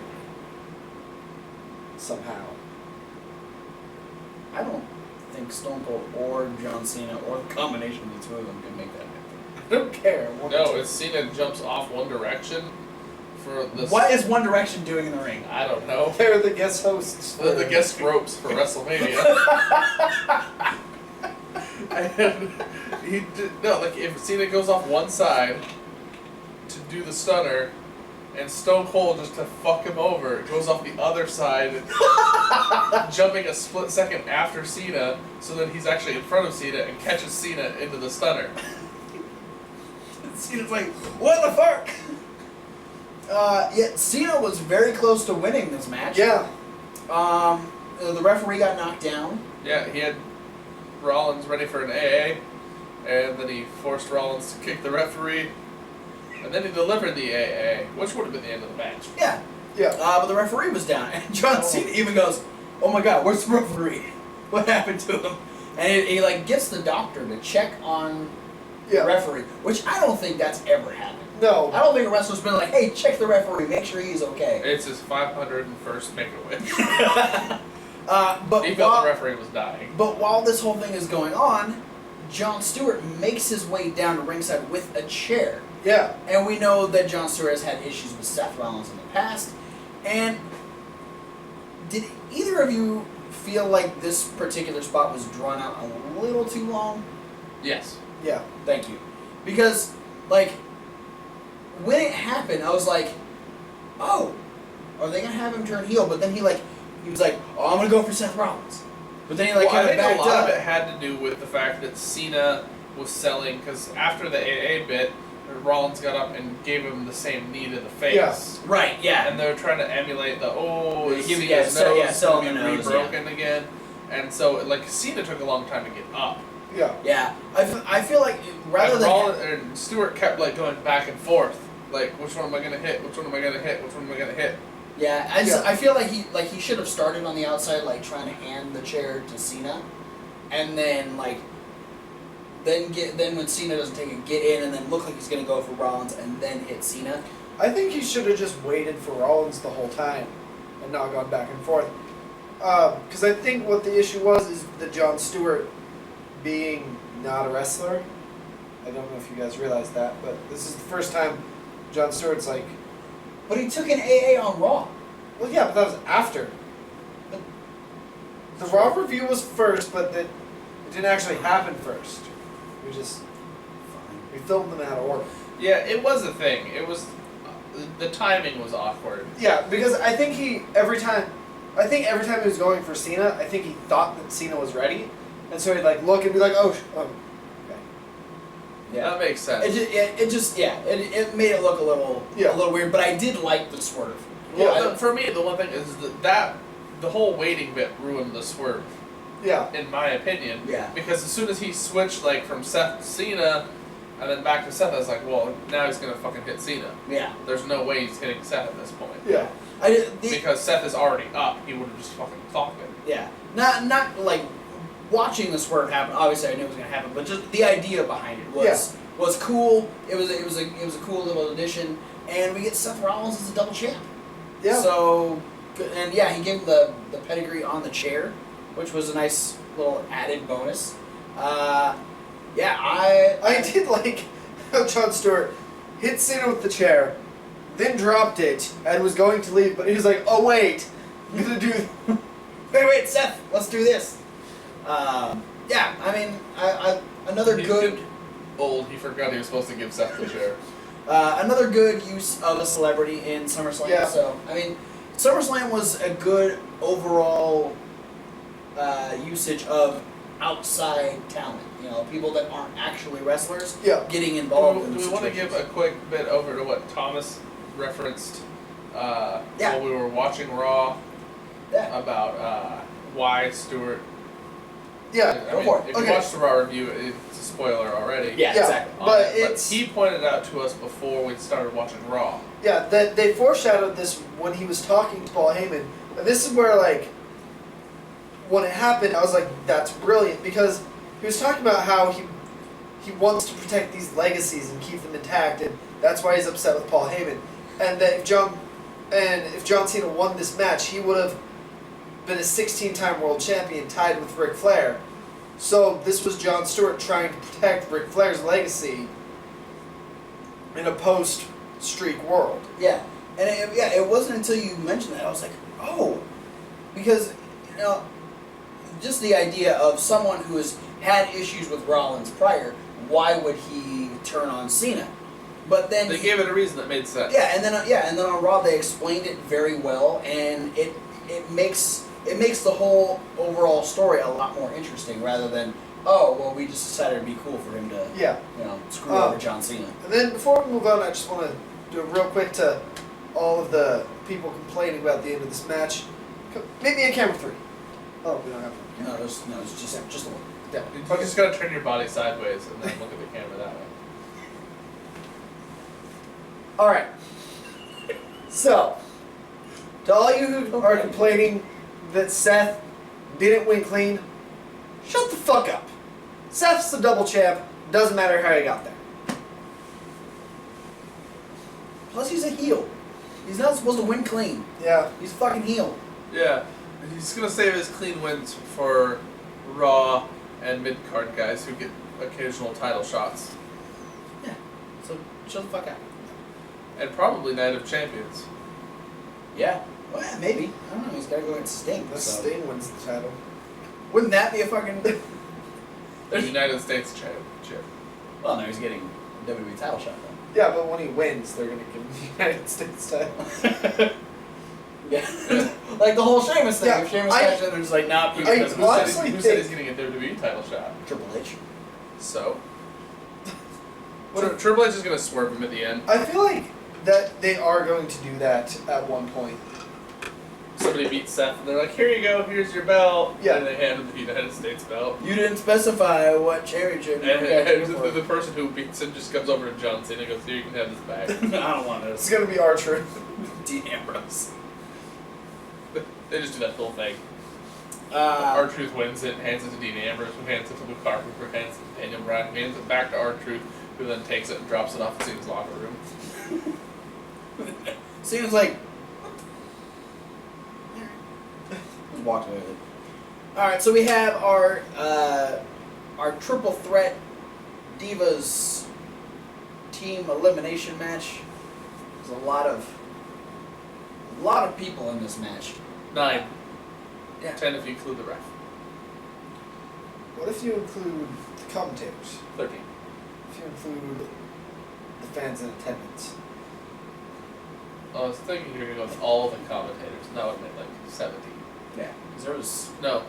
Somehow. I don't think Stone Cold or John Cena or the combination of the two of them can make that happen. I don't care. No, it's Cena jumps off One Direction for the. What is One Direction doing in the ring? I don't know. They're the guest hosts. They're the guest ropes for WrestleMania. And if Cena goes off one side to do the stunner, and Stone Cold just to fuck him over, goes off the other side, jumping a split second after Cena, so that he's actually in front of Cena and catches Cena into the stunner. Cena's like, what the fuck? Yeah, Cena was very close to winning this match. Yeah. The referee got knocked down. Yeah, he had Rollins ready for an AA, and then he forced Rollins to kick the referee, and then he delivered the AA, which would have been the end of the match. Yeah. Yeah. But the referee was down, and John Cena even goes, "Oh my God, where's the referee? What happened to him?" And he like gets the doctor to check on the referee, which I don't think that's ever happened. No. I don't think a wrestler's been like, "Hey, check the referee, make sure he's okay." It's his 501st Make-A-Wish. But He felt the referee was dying. But while this whole thing is going on, Jon Stewart makes his way down to ringside with a chair. Yeah. And we know that Jon Stewart has had issues with Seth Rollins in the past. And did either of you feel like this particular spot was drawn out a little too long? Yes. Yeah. Thank you. Because, like, when it happened, I was like, oh, are they going to have him turn heel? But then he was like, oh, I'm going to go for Seth Rollins. But then he I kind of think backed a lot up. of it had to do with the fact that Cena was selling, because after the AA bit, Rollins got up and gave him the same knee to the face. Yeah. Right, yeah. And they were trying to emulate the, is Give- Cena's yeah, nose so- yeah, sell going to the be nose, rebroken again? And so, like, Cena took a long time to get up. Yeah. Yeah, I feel like rather And than Rollins, and Stewart kept, like, going back and forth. Like, which one am I going to hit? Which one am I going to hit? Which one am I going to hit? yeah, I feel like he should have started on the outside, like trying to hand the chair to Cena, and then then when Cena doesn't take it, get in and then look like he's gonna go for Rollins and then hit Cena. I think he should have just waited for Rollins the whole time and not gone back and forth. Because I think what the issue was is that Jon Stewart being not a wrestler. I don't know if you guys realize that, but this is the first time Jon Stewart's like, But he took an AA on Raw. well, yeah, but that was after. The Raw review was first, but it didn't actually happen first. We filmed them out of order. Yeah, it was a thing. It was... the timing was awkward. Yeah, because I think every time he was going for Cena, I think he thought that Cena was ready, and so he'd like look and be like, okay. That makes sense. It made it look a little weird, but I did like the swerve. Well, for me, the one thing is that the whole waiting bit ruined the swerve. Yeah. In my opinion. Yeah. Because as soon as he switched, like, from Seth to Cena, and then back to Seth, I was like, well, now he's gonna fucking hit Cena. Yeah. There's no way he's hitting Seth at this point. Yeah. Because Seth is already up, he would have just fucking clocked him. Yeah. Not like watching the swerve happen. Obviously, I knew it was gonna happen, but just the idea behind it was cool. It was a cool little addition, and we get Seth Rollins as a double champ. Yeah. So, and yeah, he gave him the pedigree on the chair, which was a nice little added bonus. I did like how Jon Stewart hit Cena with the chair, then dropped it and was going to leave, but he was like, "Oh wait, I'm gonna do." Wait, Seth, let's do this. Yeah, I mean, another good. Old, he forgot he was supposed to give Seth the chair. Another good use of a celebrity in SummerSlam. Yeah. So, I mean, SummerSlam was a good overall usage of outside talent. You know, people that aren't actually wrestlers getting involved in Do we want to give a quick bit over to what Thomas referenced while we were watching Raw about why Stewart... Yeah, I mean, if you watched the Raw review, it's a spoiler already. Yeah, exactly. But he pointed out to us before we started watching Raw. Yeah, that they foreshadowed this when he was talking to Paul Heyman. And this is where, like, when it happened, I was like, that's brilliant. Because he was talking about how he wants to protect these legacies and keep them intact, and that's why he's upset with Paul Heyman. And that if John Cena won this match, he would have been a 16-time world champion, tied with Ric Flair. So this was Jon Stewart trying to protect Ric Flair's legacy in a post-streak world. Yeah, and it wasn't until you mentioned that I was like, oh, because just the idea of someone who has had issues with Rollins prior, why would he turn on Cena? But then they gave it a reason that made sense. Yeah, and then on Raw they explained it very well, and it makes the whole overall story a lot more interesting rather than, oh, well, we just decided it'd be cool for him to screw over John Cena. And then before we move on, I just want to do it real quick to all of the people complaining about the end of this match. Maybe a camera 3. Oh, we don't have one. No, it's just the one. Yeah. You just gotta turn your body sideways and then look at the camera that way. All right. So, To all you who are complaining that Seth didn't win clean, shut the fuck up. Seth's the double champ. Doesn't matter how he got there. Plus, he's a heel. He's not supposed to win clean. Yeah. He's a fucking heel. Yeah, he's gonna save his clean wins for Raw and mid-card guys who get occasional title shots. Yeah. So, shut the fuck up. And probably Night of Champions. Yeah. Well, maybe. I don't know. He's got to go against Sting. The So. Sting wins the title. Wouldn't that be a fucking... The United States Championship. Well, no, he's getting WWE title shot, though. Yeah, but when he wins, they're going to give him the United States title. Yeah. Like the whole Sheamus thing. Yeah, If Sheamus catches it, they're just like, nah, you I- doesn't. honestly Who said he's getting a WWE title shot? Triple H. So? What Triple H is gonna swerve him at the end. I feel like that they are going to do that at one point. Somebody beats Seth and they're like, here you go, here's your belt. Yeah. And they hand him the United States belt. You didn't specify what championship you were And for. the person who beats him just comes over to John Cena and goes, here, you can have this back. I don't want It's this. going to be R-Truth. Dean Ambrose. They just do that whole thing. Uh, R-Truth wins it, hands it to Dean Ambrose, who hands it to Luke Harper, who hands it to Daniel Bryan, who hands it back to R-Truth, who then takes it and drops it off at Cena's locker room. Seems like... Just walked away with it. Alright, so we have our triple threat Divas team elimination match. There's a lot of people in this match. 9. Yeah. 10 if you include the ref. What if you include the commentators? 13. If you include the fans in attendance? I was thinking you were going to go with all the commentators, and that would make like 17. Yeah. Because there was... No,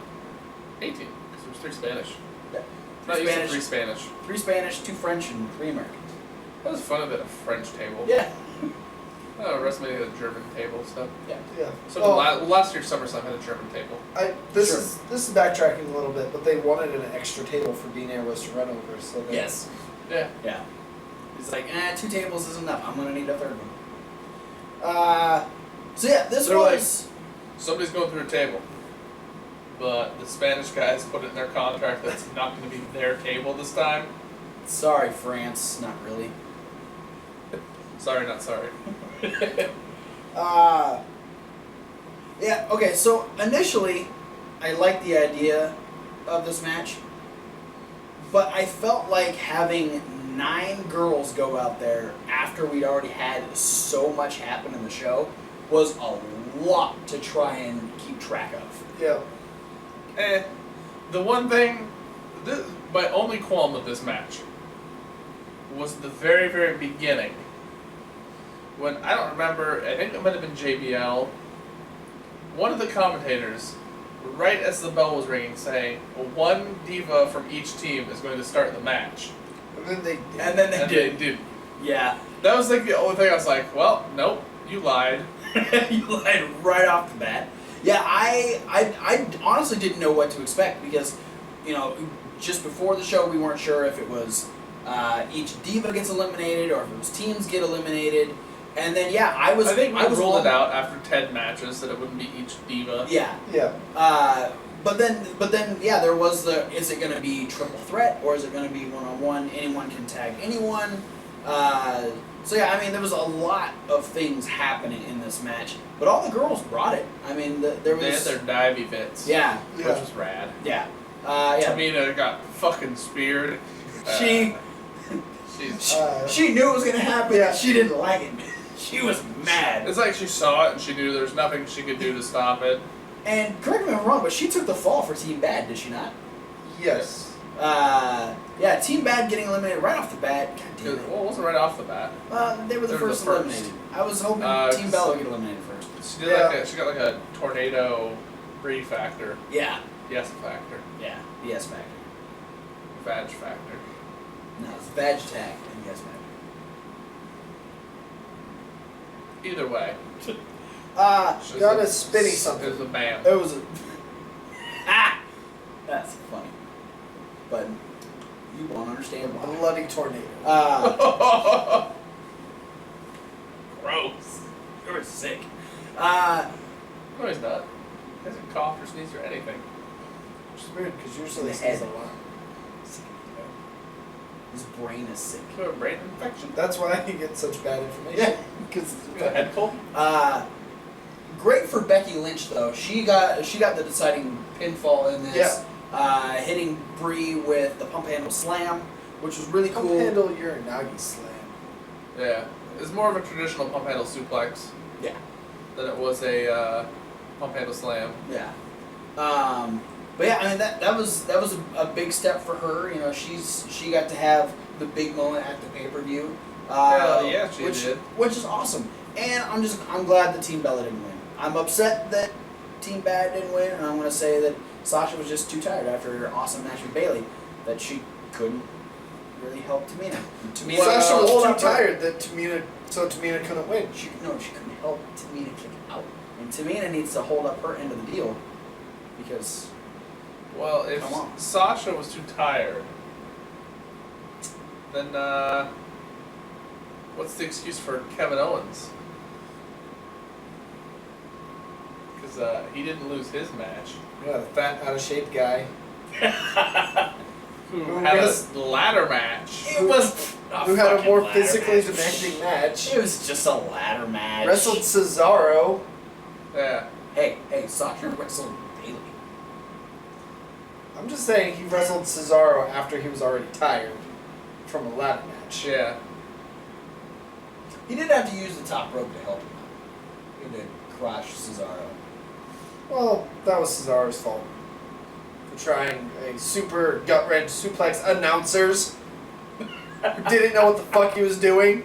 18, because there was 3 Spanish. Yeah. Not Three used to Spanish. 3 Spanish. 3 Spanish, 2 French, and 3 American. That was fun at a French table. Yeah. WrestleMania had a German table and stuff. Yeah. Yeah. So Well, last year's SummerSlam had a German table. This Sure. is backtracking a little bit, but they wanted an extra table for Dean Ambrose to run over, so they, Yes. Yeah. Yeah. It's like, 2 tables is enough. I'm gonna need a third one. So yeah, this They're was... Somebody's going through a table. But the Spanish guys put it in their contract that it's not going to be their table this time. Sorry, France. Not really. Sorry, not sorry. Yeah, okay, so initially, I liked the idea of this match, but I felt like having 9 girls go out there after we'd already had so much happen in the show was a lot to try and keep track of. yeah. The one thing, my only qualm with this match was the very, very beginning. When, I don't remember, I think it might have been JBL, one of the commentators, right as the bell was ringing, saying, well, 1 diva from each team is going to start the match. And then they And then they And did. they did. Yeah. That was like the only thing I was like, well, nope, you lied. You lied right off the bat. Yeah, I honestly didn't know what to expect because, just before the show we weren't sure if it was each diva gets eliminated or if it was teams get eliminated. And then, I I think we was ruled it wrong. out after 10 matches that it wouldn't be each diva. Yeah. Yeah. But then, yeah, there was is it going to be triple threat or is it going to be one-on-one? Anyone can tag anyone. So yeah, I mean, there was a lot of things happening in this match, but all the girls brought it. I mean, there was. They had their divey fits. Yeah. Which was rad. Yeah. Yeah. Tamina got fucking speared. She knew it was going to happen. Yeah. She didn't like it. She was mad. It's like she saw it and she knew there was nothing she could do to stop it. And correct me if I'm wrong, but she took the fall for Team Bad, did she not? Yes. Yeah, Team Bad getting eliminated right off the bat. God damn it. Well, it wasn't right off the bat. They were the first eliminated. I was hoping Team Bella would get eliminated first. She did she got like a tornado Brie factor. Yeah. Yes factor. Yeah. The yes factor. Vag factor. No, it's Vag Tag and yes factor. Either way. Got a spinny something. It was a bam. It was a. That's funny. But you won't understand why. Bloody tornado. Gross. You were sick. No, he's not. He hasn't coughed or sneezed or anything. Which is weird because usually The this head. is a lot. His brain is sick. You have a brain infection? That's why he gets such bad information. Yeah, because You got a head cold? great for Becky Lynch though. She got the deciding pinfall in this. Hitting Brie with the pump handle slam, which was really Pump cool. handle Uranagi slam. Yeah. It's more of a traditional pump handle suplex Yeah, than it was a pump handle slam. yeah. But yeah, I mean that was a big step for her. You know, she got to have the big moment at the pay-per-view. Yeah, she which, did. Which is awesome. And I'm glad that Team Bella didn't win. I'm upset that Team Bad didn't win, and I'm gonna say that Sasha was just too tired after her awesome match with Bayley that she couldn't really help Tamina. Sasha was hold too up her- tired that Tamina couldn't win. She couldn't help Tamina kick out, and Tamina needs to hold up her end of the deal because Well, if Come on. Sasha was too tired, then what's the excuse for Kevin Owens? Because he didn't lose his match. Yeah, the fat, out of shape guy. Who Who had was- a ladder match. it was Who had a more physically demanding match. It was just a ladder match. Wrestled Cesaro. Yeah. Hey, Sasha wrestled Bayley. I'm just saying he wrestled Cesaro after he was already tired from a ladder match. Yeah. He did have to use the top rope to help him out. He did crush Cesaro. Well, that was Cesaro's fault. For trying a super gut-wrench suplex announcers who didn't know what the fuck he was doing.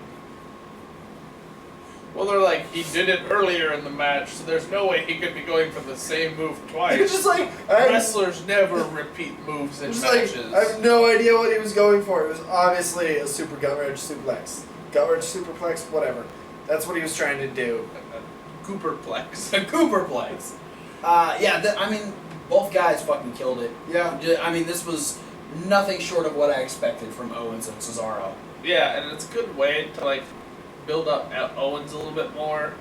Well, they're like, he did it earlier in the match, so there's no way he could be going for the same move twice. He was just like, Wrestlers never repeat moves in matches. I have no idea what he was going for. It was obviously a super gut-wrench suplex. Gut-wrench superplex, whatever. That's what he was trying to do. Cooperplex. A Cooperplex. I mean, both guys fucking killed it. Yeah. I mean, this was nothing short of what I expected from Owens and Cesaro. Yeah, and it's a good way to like build up Owens a little bit more,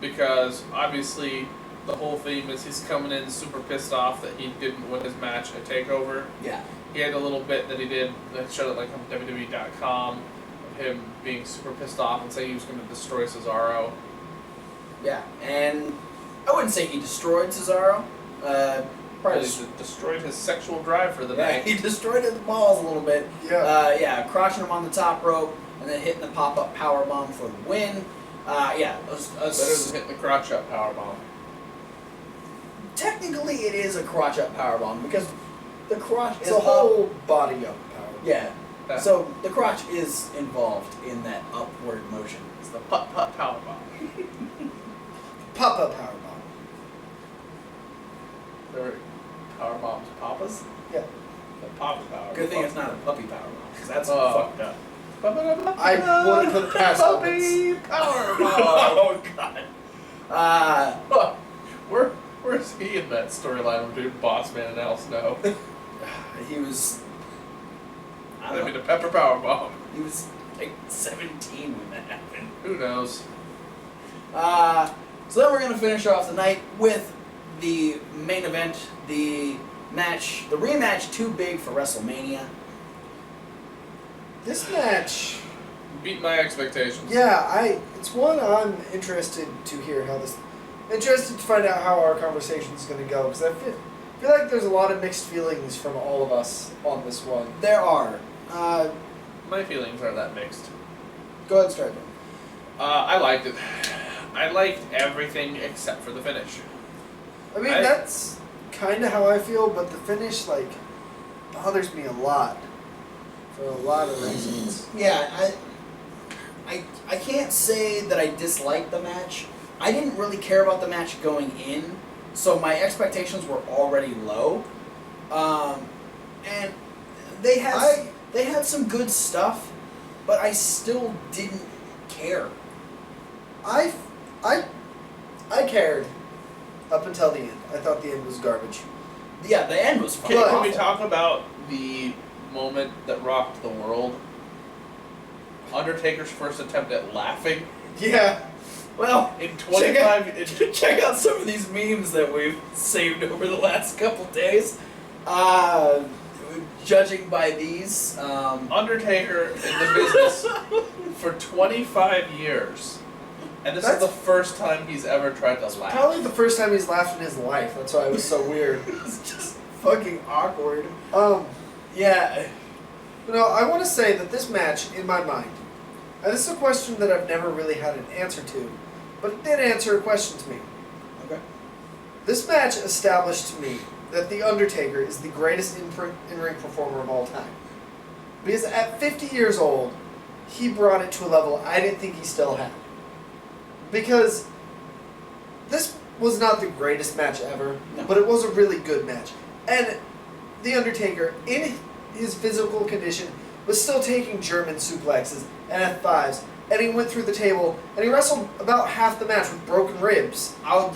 because obviously the whole theme is he's coming in super pissed off that he didn't win his match at TakeOver. Yeah. He had a little bit that he did that showed it like on WWE.com of him being super pissed off and saying he was going to destroy Cesaro. Yeah, and I wouldn't say he destroyed Cesaro. Probably He destroyed his sexual drive for the yeah, night. he destroyed his balls a little bit. Yeah. Crushing him on the top rope and then hitting the pop-up powerbomb for the win. It was Better than hitting the crotch up powerbomb. technically it is a crotch-up powerbomb because the crotch It's is a whole up. body up power. Yeah. Yeah. So the crotch is involved in that upward motion. It's the putt-putt powerbomb. Pop-up powerbomb. They're powerbombs papas? Yeah. The papa powerbomb. Good thing it's not a puppy powerbomb because that's Oh. fucked up. I wouldn't put it past Puppy powerbomb. Oh god. Where's he in that storyline between Boss Man and Al Snow? He was. I I don't mean, know. the Pepper Powerbomb. He was like 17 when that happened. Who knows? So then we're gonna finish off the night with the main event, the rematch too big for WrestleMania. This match, Beat my expectations. yeah, it's one I'm interested to hear interested to find out how our conversation is going to go, because I feel like there's a lot of mixed feelings from all of us on this one. There are. My feelings are that mixed. Go ahead and start then. I liked it. I liked everything except for the finish. I mean, that's kind of how I feel, but the finish, like, bothers me a lot. For a lot of reasons. Yeah, I can't say that I disliked the match. I didn't really care about the match going in, so my expectations were already low. And they had some good stuff, but I still didn't care. I cared up until the end. I thought the end was garbage. Yeah, the end was fucking Can we awful. talk about the moment that rocked the world? Undertaker's first attempt at laughing. Yeah. Well, In 25... check out some of these memes that we've saved over the last couple days. Judging by these, Undertaker in the business for 25 years. And this is That's- the first time he's ever tried to laugh. Probably the first time he's laughed in his life. That's why it was so weird. it's just fucking awkward. Yeah. No, I want to say that this match, in my mind, and this is a question that I've never really had an answer to, but it did answer a question to me. Okay. This match established to me that The Undertaker is the greatest in-ring performer of all time. Because at 50 years old, he brought it to a level I didn't think he still had. Because this was not the greatest match ever, No. but it was a really good match. And The Undertaker, in his physical condition, was still taking German suplexes and F5s, and he went through the table, and he wrestled about half the match with broken ribs. I'll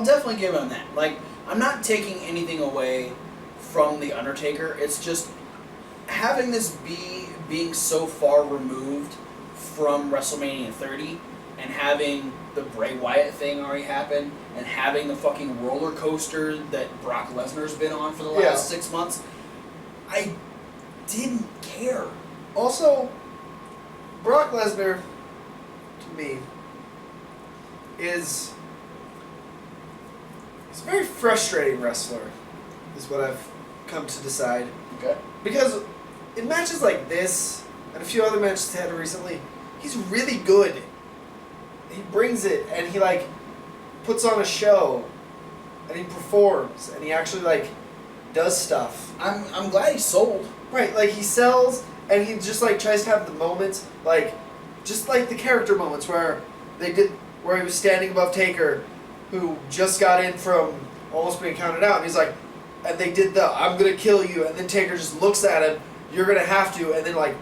definitely give him that. Like, I'm not taking anything away from The Undertaker. It's just having this being so far removed from WrestleMania 30 and having the Bray Wyatt thing already happen and having the fucking roller coaster that Brock Lesnar's been on for the last 6 months, I didn't care. Also, Brock Lesnar, to me, is a very frustrating wrestler, is what I've come to decide. Okay. Because in matches like this, and a few other matches he had recently, he's really good. He brings it, and he, like, puts on a show, and he performs, and he actually, like, does stuff. I'm glad he sold. Right, like, he sells, and he just, like, tries to have the moments, like, just like the character moments where where he was standing above Taker, who just got in from almost being counted out, and he's like, and they did the, I'm gonna kill you, and then Taker just looks at him, you're gonna have to, and then, like,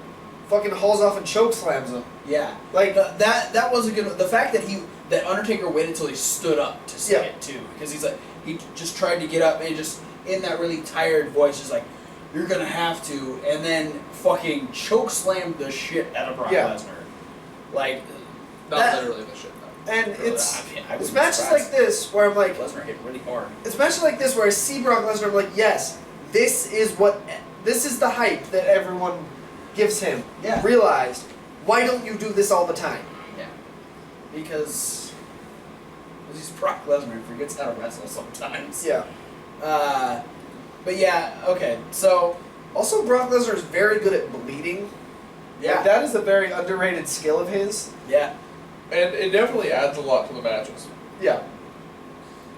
fucking hauls off and choke slams him. Yeah. Like, that wasn't good. The fact that Undertaker waited until he stood up to say it too, because he just tried to get up and he just in that really tired voice, just like, you're gonna have to, and then fucking choke slammed the shit out of Brock Lesnar. Like, Not literally the shit, though. and really, it's it's matches like this where I'm like, Lesnar hit really hard. it's matches like this where I see Brock Lesnar, I'm like, yes, this is the hype that everyone gives him. Yeah. Realized, why don't you do this all the time? Yeah. Because he's Brock Lesnar, he forgets how to wrestle sometimes. Yeah. But yeah, okay, so Also, Brock Lesnar is very good at bleeding. yeah, Like, that is a very underrated skill of his. yeah, And it definitely adds a lot to the matches. Yeah.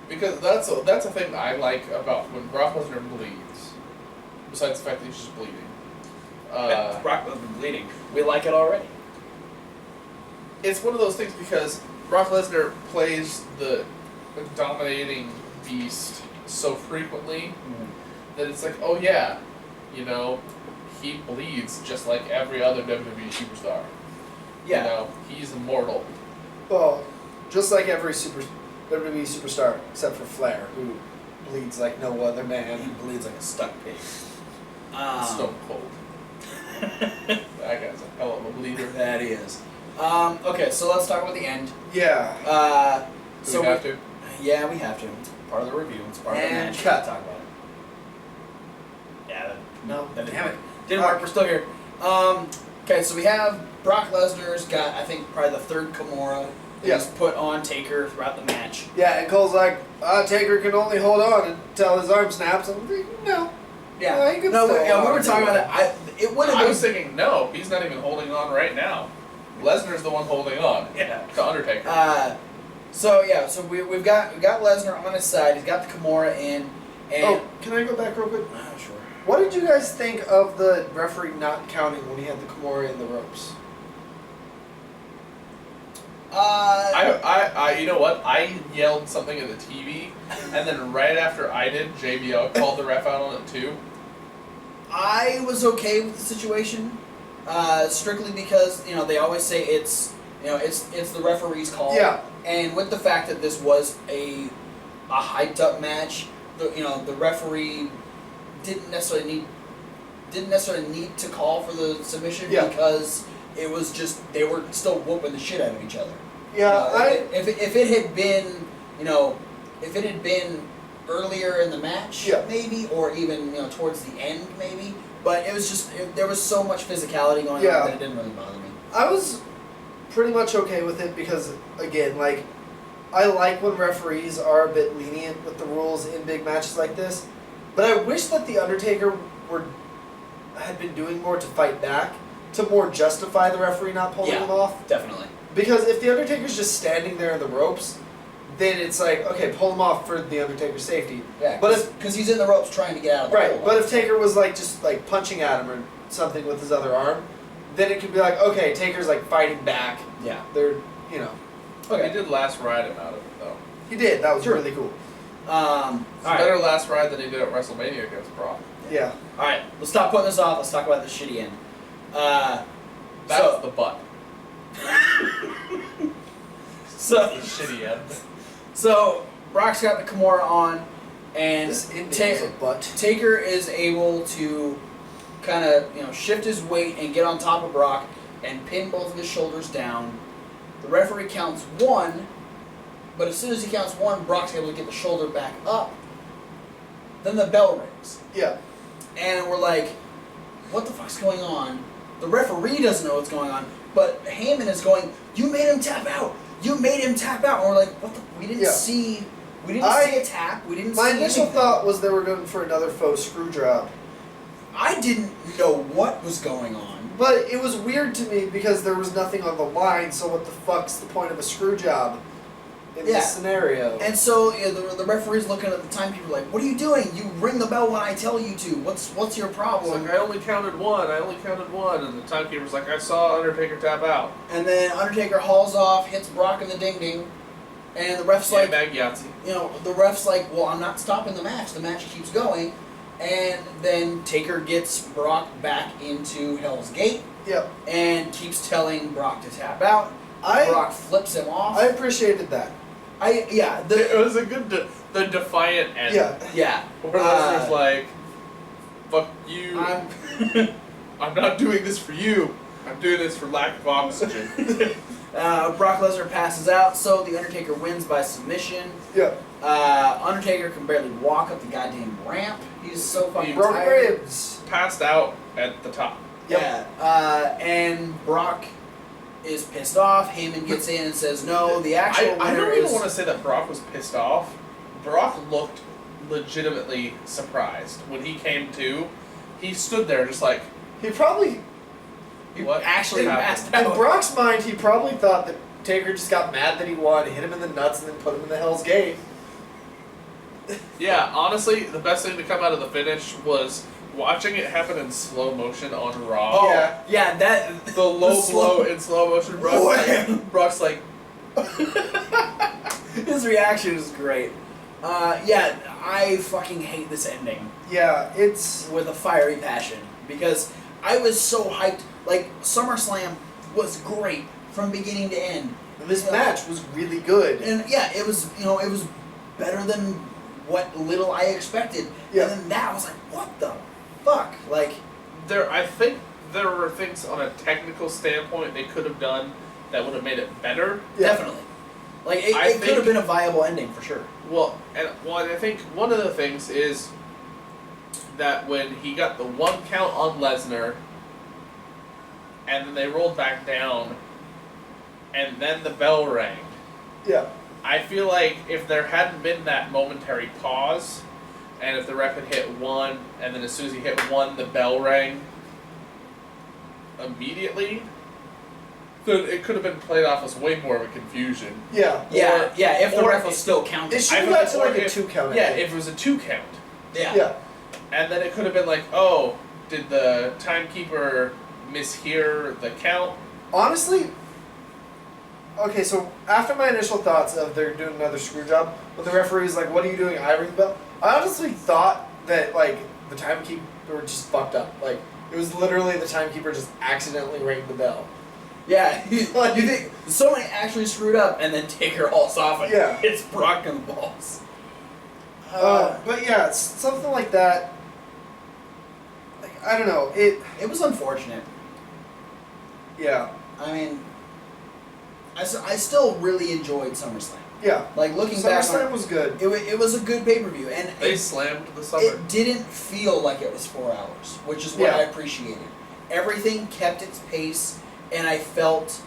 Because that's a thing I like about when Brock Lesnar bleeds. Besides the fact that he's just bleeding. Brock Lesnar bleeding. We like it already. It's one of those things because Brock Lesnar plays the dominating beast so frequently that it's like, oh yeah, you know, he bleeds just like every other WWE superstar. Yeah. You know, he's immortal. Well, just like every WWE superstar, except for Flair, who bleeds like no other He man. bleeds like a stuck pig. Stone Cold. That guy's a hell of a bleeder. That is. Okay, so let's talk about the end. Yeah. Do So we have to? Yeah, we have to. It's part of the review. It's part of the And match. cut. Talk about it. Yeah. No. That damn it. Didn't work. We're still here. Okay, so we have Brock Lesnar's got, I think, probably the third Kimura. Yeah. He's put on Taker throughout the match. Yeah, and Cole's like, Taker can only hold on until his arm snaps. I'm like, no. Yeah. He can No, still we hold were on. talking about it. It would have I been. was thinking, no, he's not even holding on right now. Lesnar's the one holding on. Yeah. To Undertaker. So we've got Lesnar on his side. He's got the Kimura in. And Oh, can I go back real quick? Sure. What did you guys think of the referee not counting when he had the Kimura in the ropes? I you know what? I yelled something at the TV, and then right after I did, JBL called the ref out on it too. I was okay with the situation, strictly because they always say it's the referee's call. Yeah. And with the fact that this was a hyped up match, the referee didn't necessarily need to call for the submission because it was just they were still whooping the shit out of each other. Yeah, If it had been earlier in the match, maybe, or even towards the end, maybe. But it was just there was so much physicality going on that it didn't really bother me. I was pretty much okay with it because, again, like, I like when referees are a bit lenient with the rules in big matches like this. But I wish that the Undertaker had been doing more to fight back, to more justify the referee not pulling him off. Definitely. Because if the Undertaker's just standing there in the ropes, then it's like, okay, pull him off for the Undertaker's safety. Yeah, but because he's in the ropes trying to get out of the hole. But if Taker was like just like punching at him or something with his other arm, then it could be like, okay, Taker's like fighting back. Yeah. They're Okay. He did last ride him out of it though. He did. That was really cool. It's a better last ride than he did at WrestleMania against Brock. Yeah. All right, let's stop putting this off. Let's talk about the shitty end. That's the butt. So The shitty end. So Brock's got the Kimura on, and This ending is a butt. Taker is able to kind of shift his weight and get on top of Brock and pin both of his shoulders down. The referee counts one, but as soon as he counts one, Brock's able to get the shoulder back up. Then the bell rings. Yeah. And we're like, what the fuck's going on? The referee doesn't know what's going on, but Heyman is going, you made him tap out. You made him tap out. And we're like, what the? We didn't see a tap. We didn't see My initial anything. thought was they were going for another faux screw job. I didn't know what was going on. But it was weird to me because there was nothing on the line, so what the fuck's the point of a screw job in this scenario? And so the referee's looking at the timekeeper like, what are you doing? You ring the bell when I tell you to. What's your It's problem? like, I only counted one, and the timekeeper's like, I saw Undertaker tap out. And then Undertaker hauls off, hits Brock in the ding-ding, and the ref's like, bag Yahtzee. the ref's like, well, I'm not stopping the match. The match keeps going. And then Taker gets Brock back into Hell's Gate Yep. and keeps telling Brock to tap out. I Brock flips him off. I appreciated that. It was a good, the defiant end. Yeah. Where Lesnar's like, fuck you. I'm I'm not doing this for you. I'm doing this for lack of oxygen. Brock Lesnar passes out, so the Undertaker wins by submission. Yeah. Undertaker can barely walk up the goddamn ramp. He's so fucking Broke tired. ribs. Passed out at the top. Yeah. And Brock is pissed off. Heyman gets in and says, no, the actual I winner don't even is... want to say that Brock was pissed off. Brock looked legitimately surprised. When he came to, he stood there just like, He probably, what actually passed in out. Brock's mind, he probably thought that Taker just got mad that he won, hit him in the nuts, and then put him in the Hell's Gate. Yeah, honestly, the best thing to come out of the finish was watching it happen in slow motion on Raw. Oh, yeah, that... The low blow in slow motion. Brock's like His reaction is great. Yeah, I fucking hate this ending Yeah, it's... with a fiery passion because I was so hyped. Like, SummerSlam was great from beginning to end. This match was really good. And yeah, it was, it was better than what little I expected. Yeah. And then that was like, what the fuck? Like, I think there were things on a technical standpoint they could have done that would have made it better. definitely. Like I it could think- have been a viable ending for sure. Well, and I think one of the things is that when he got the 1 count on Lesnar, and then they rolled back down, and then the bell rang. Yeah. I feel like if there hadn't been that momentary pause, and if the ref had hit 1, and then as soon as he hit 1, the bell rang immediately, then it could have been played off as way more of a confusion. Yeah. Yeah, if the or ref was it- still counting. It should have I got thought- to like or a if- 2 count. I Yeah, think. if it was a 2 count. Yeah. Yeah. And then it could have been like, oh, did the timekeeper mishear the count? Honestly, okay, so after my initial thoughts of they're doing another screw job, but the referee's like, what are you doing? I ring the bell. I honestly thought that, like, the timekeeper just fucked up. Like, it was literally the timekeeper just accidentally rang the bell. Yeah, you think somebody actually screwed up and then Taker hauls off and Yeah. hits Brock in the balls. But yeah, it's something like that. Like, I don't know. It was unfortunate. Yeah. I mean, I still really enjoyed SummerSlam. Yeah. Like looking back SummerSlam on was good. it was a good pay-per-view, and They it, slammed the summer. it didn't feel like it was 4 hours, which is what Yeah. I appreciated. Everything kept its pace, and I felt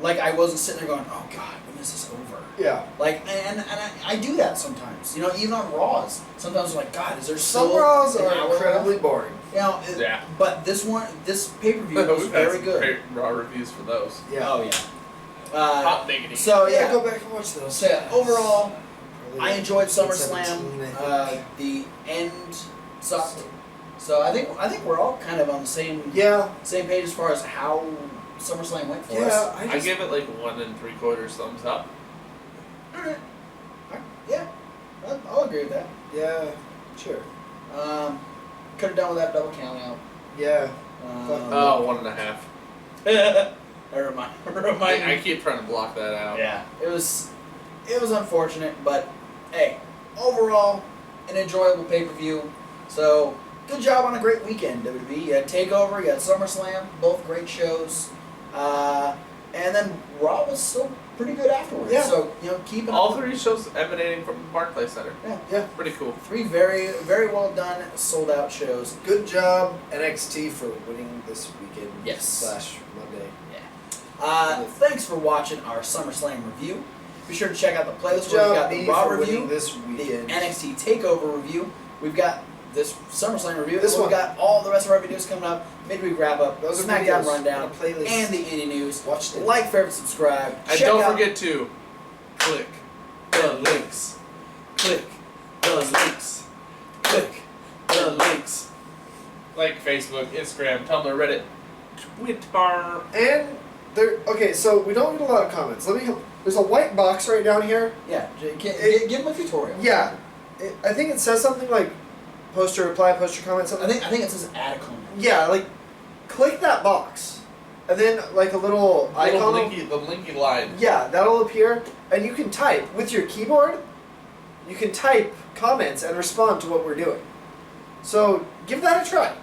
like I wasn't sitting there going, "Oh God, when is this over?" Yeah. Like, and I do that sometimes. You know, even on Raws, sometimes I'm like, "God, is there Some still Raws an are hour incredibly left?" boring. You know, Yeah. But this pay-per-view was We've had very some good. great Raw reviews for those. Yeah. Oh yeah. Hot diggity. So yeah. Go back and watch those. So yeah, overall, Probably I enjoyed 17, SummerSlam. I think. The end sucked. So I think we're all kind of on the same Yeah. page as far as how SummerSlam went for Yeah. us. I give it like 1 3/4 thumbs up. Alright. Yeah, I'll agree with that. Yeah. Sure. Could have done with that double count out. Yeah. Oh, 1.5. I remind I me. keep trying to block that out. Yeah, it was unfortunate, but hey, overall, an enjoyable pay-per-view. So good job on a great weekend, WWE. You had Takeover, you had SummerSlam, both great shows, and then Raw was still pretty good afterwards. Yeah. So keep it All up. 3 shows emanating from Barclays Center. Yeah. Pretty cool. 3 very very well done, sold out shows. Good job NXT for winning this weekend. Yes. / Monday. Thanks for watching our SummerSlam review. Be sure to check out the playlist Good where we've job got the me Raw for review, winning this the weekend. NXT Takeover review. We've got this SummerSlam review. This and one. we've got all the rest of our videos coming up. Midweek wrap up, Those are SmackDown videos rundown, on a playlist. and the indie news. Watch them. Like, favorite, subscribe. And Check don't out- forget to click the links. Click the links. Click the links. Like Facebook, Instagram, Tumblr, Reddit, Twitter. And there. Okay, so we don't get a lot of comments. Let me help. There's a white box right down here. Yeah, give them a tutorial. Yeah. I think it says something like post a reply, post your comment, I something. think it says add a comment. Yeah, like click that box, and then like a little icon. The linky line. Yeah, that'll appear, and you can type with your keyboard. You can type comments and respond to what we're doing. So give that a try.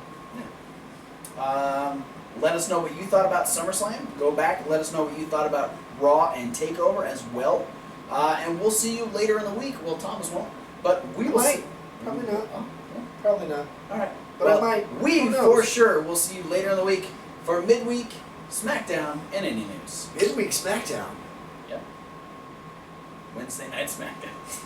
Let us know what you thought about SummerSlam. Go back and let us know what you thought about Raw and Takeover as well. And we'll see you later in the week. Well, Thomas won't, but we will. might. Probably not. Oh, yeah. Probably not. All right. But well, I might. We Who for knows? sure will see you later in the week for midweek SmackDown and Indie News. Midweek SmackDown. Yep. Wednesday night SmackDown.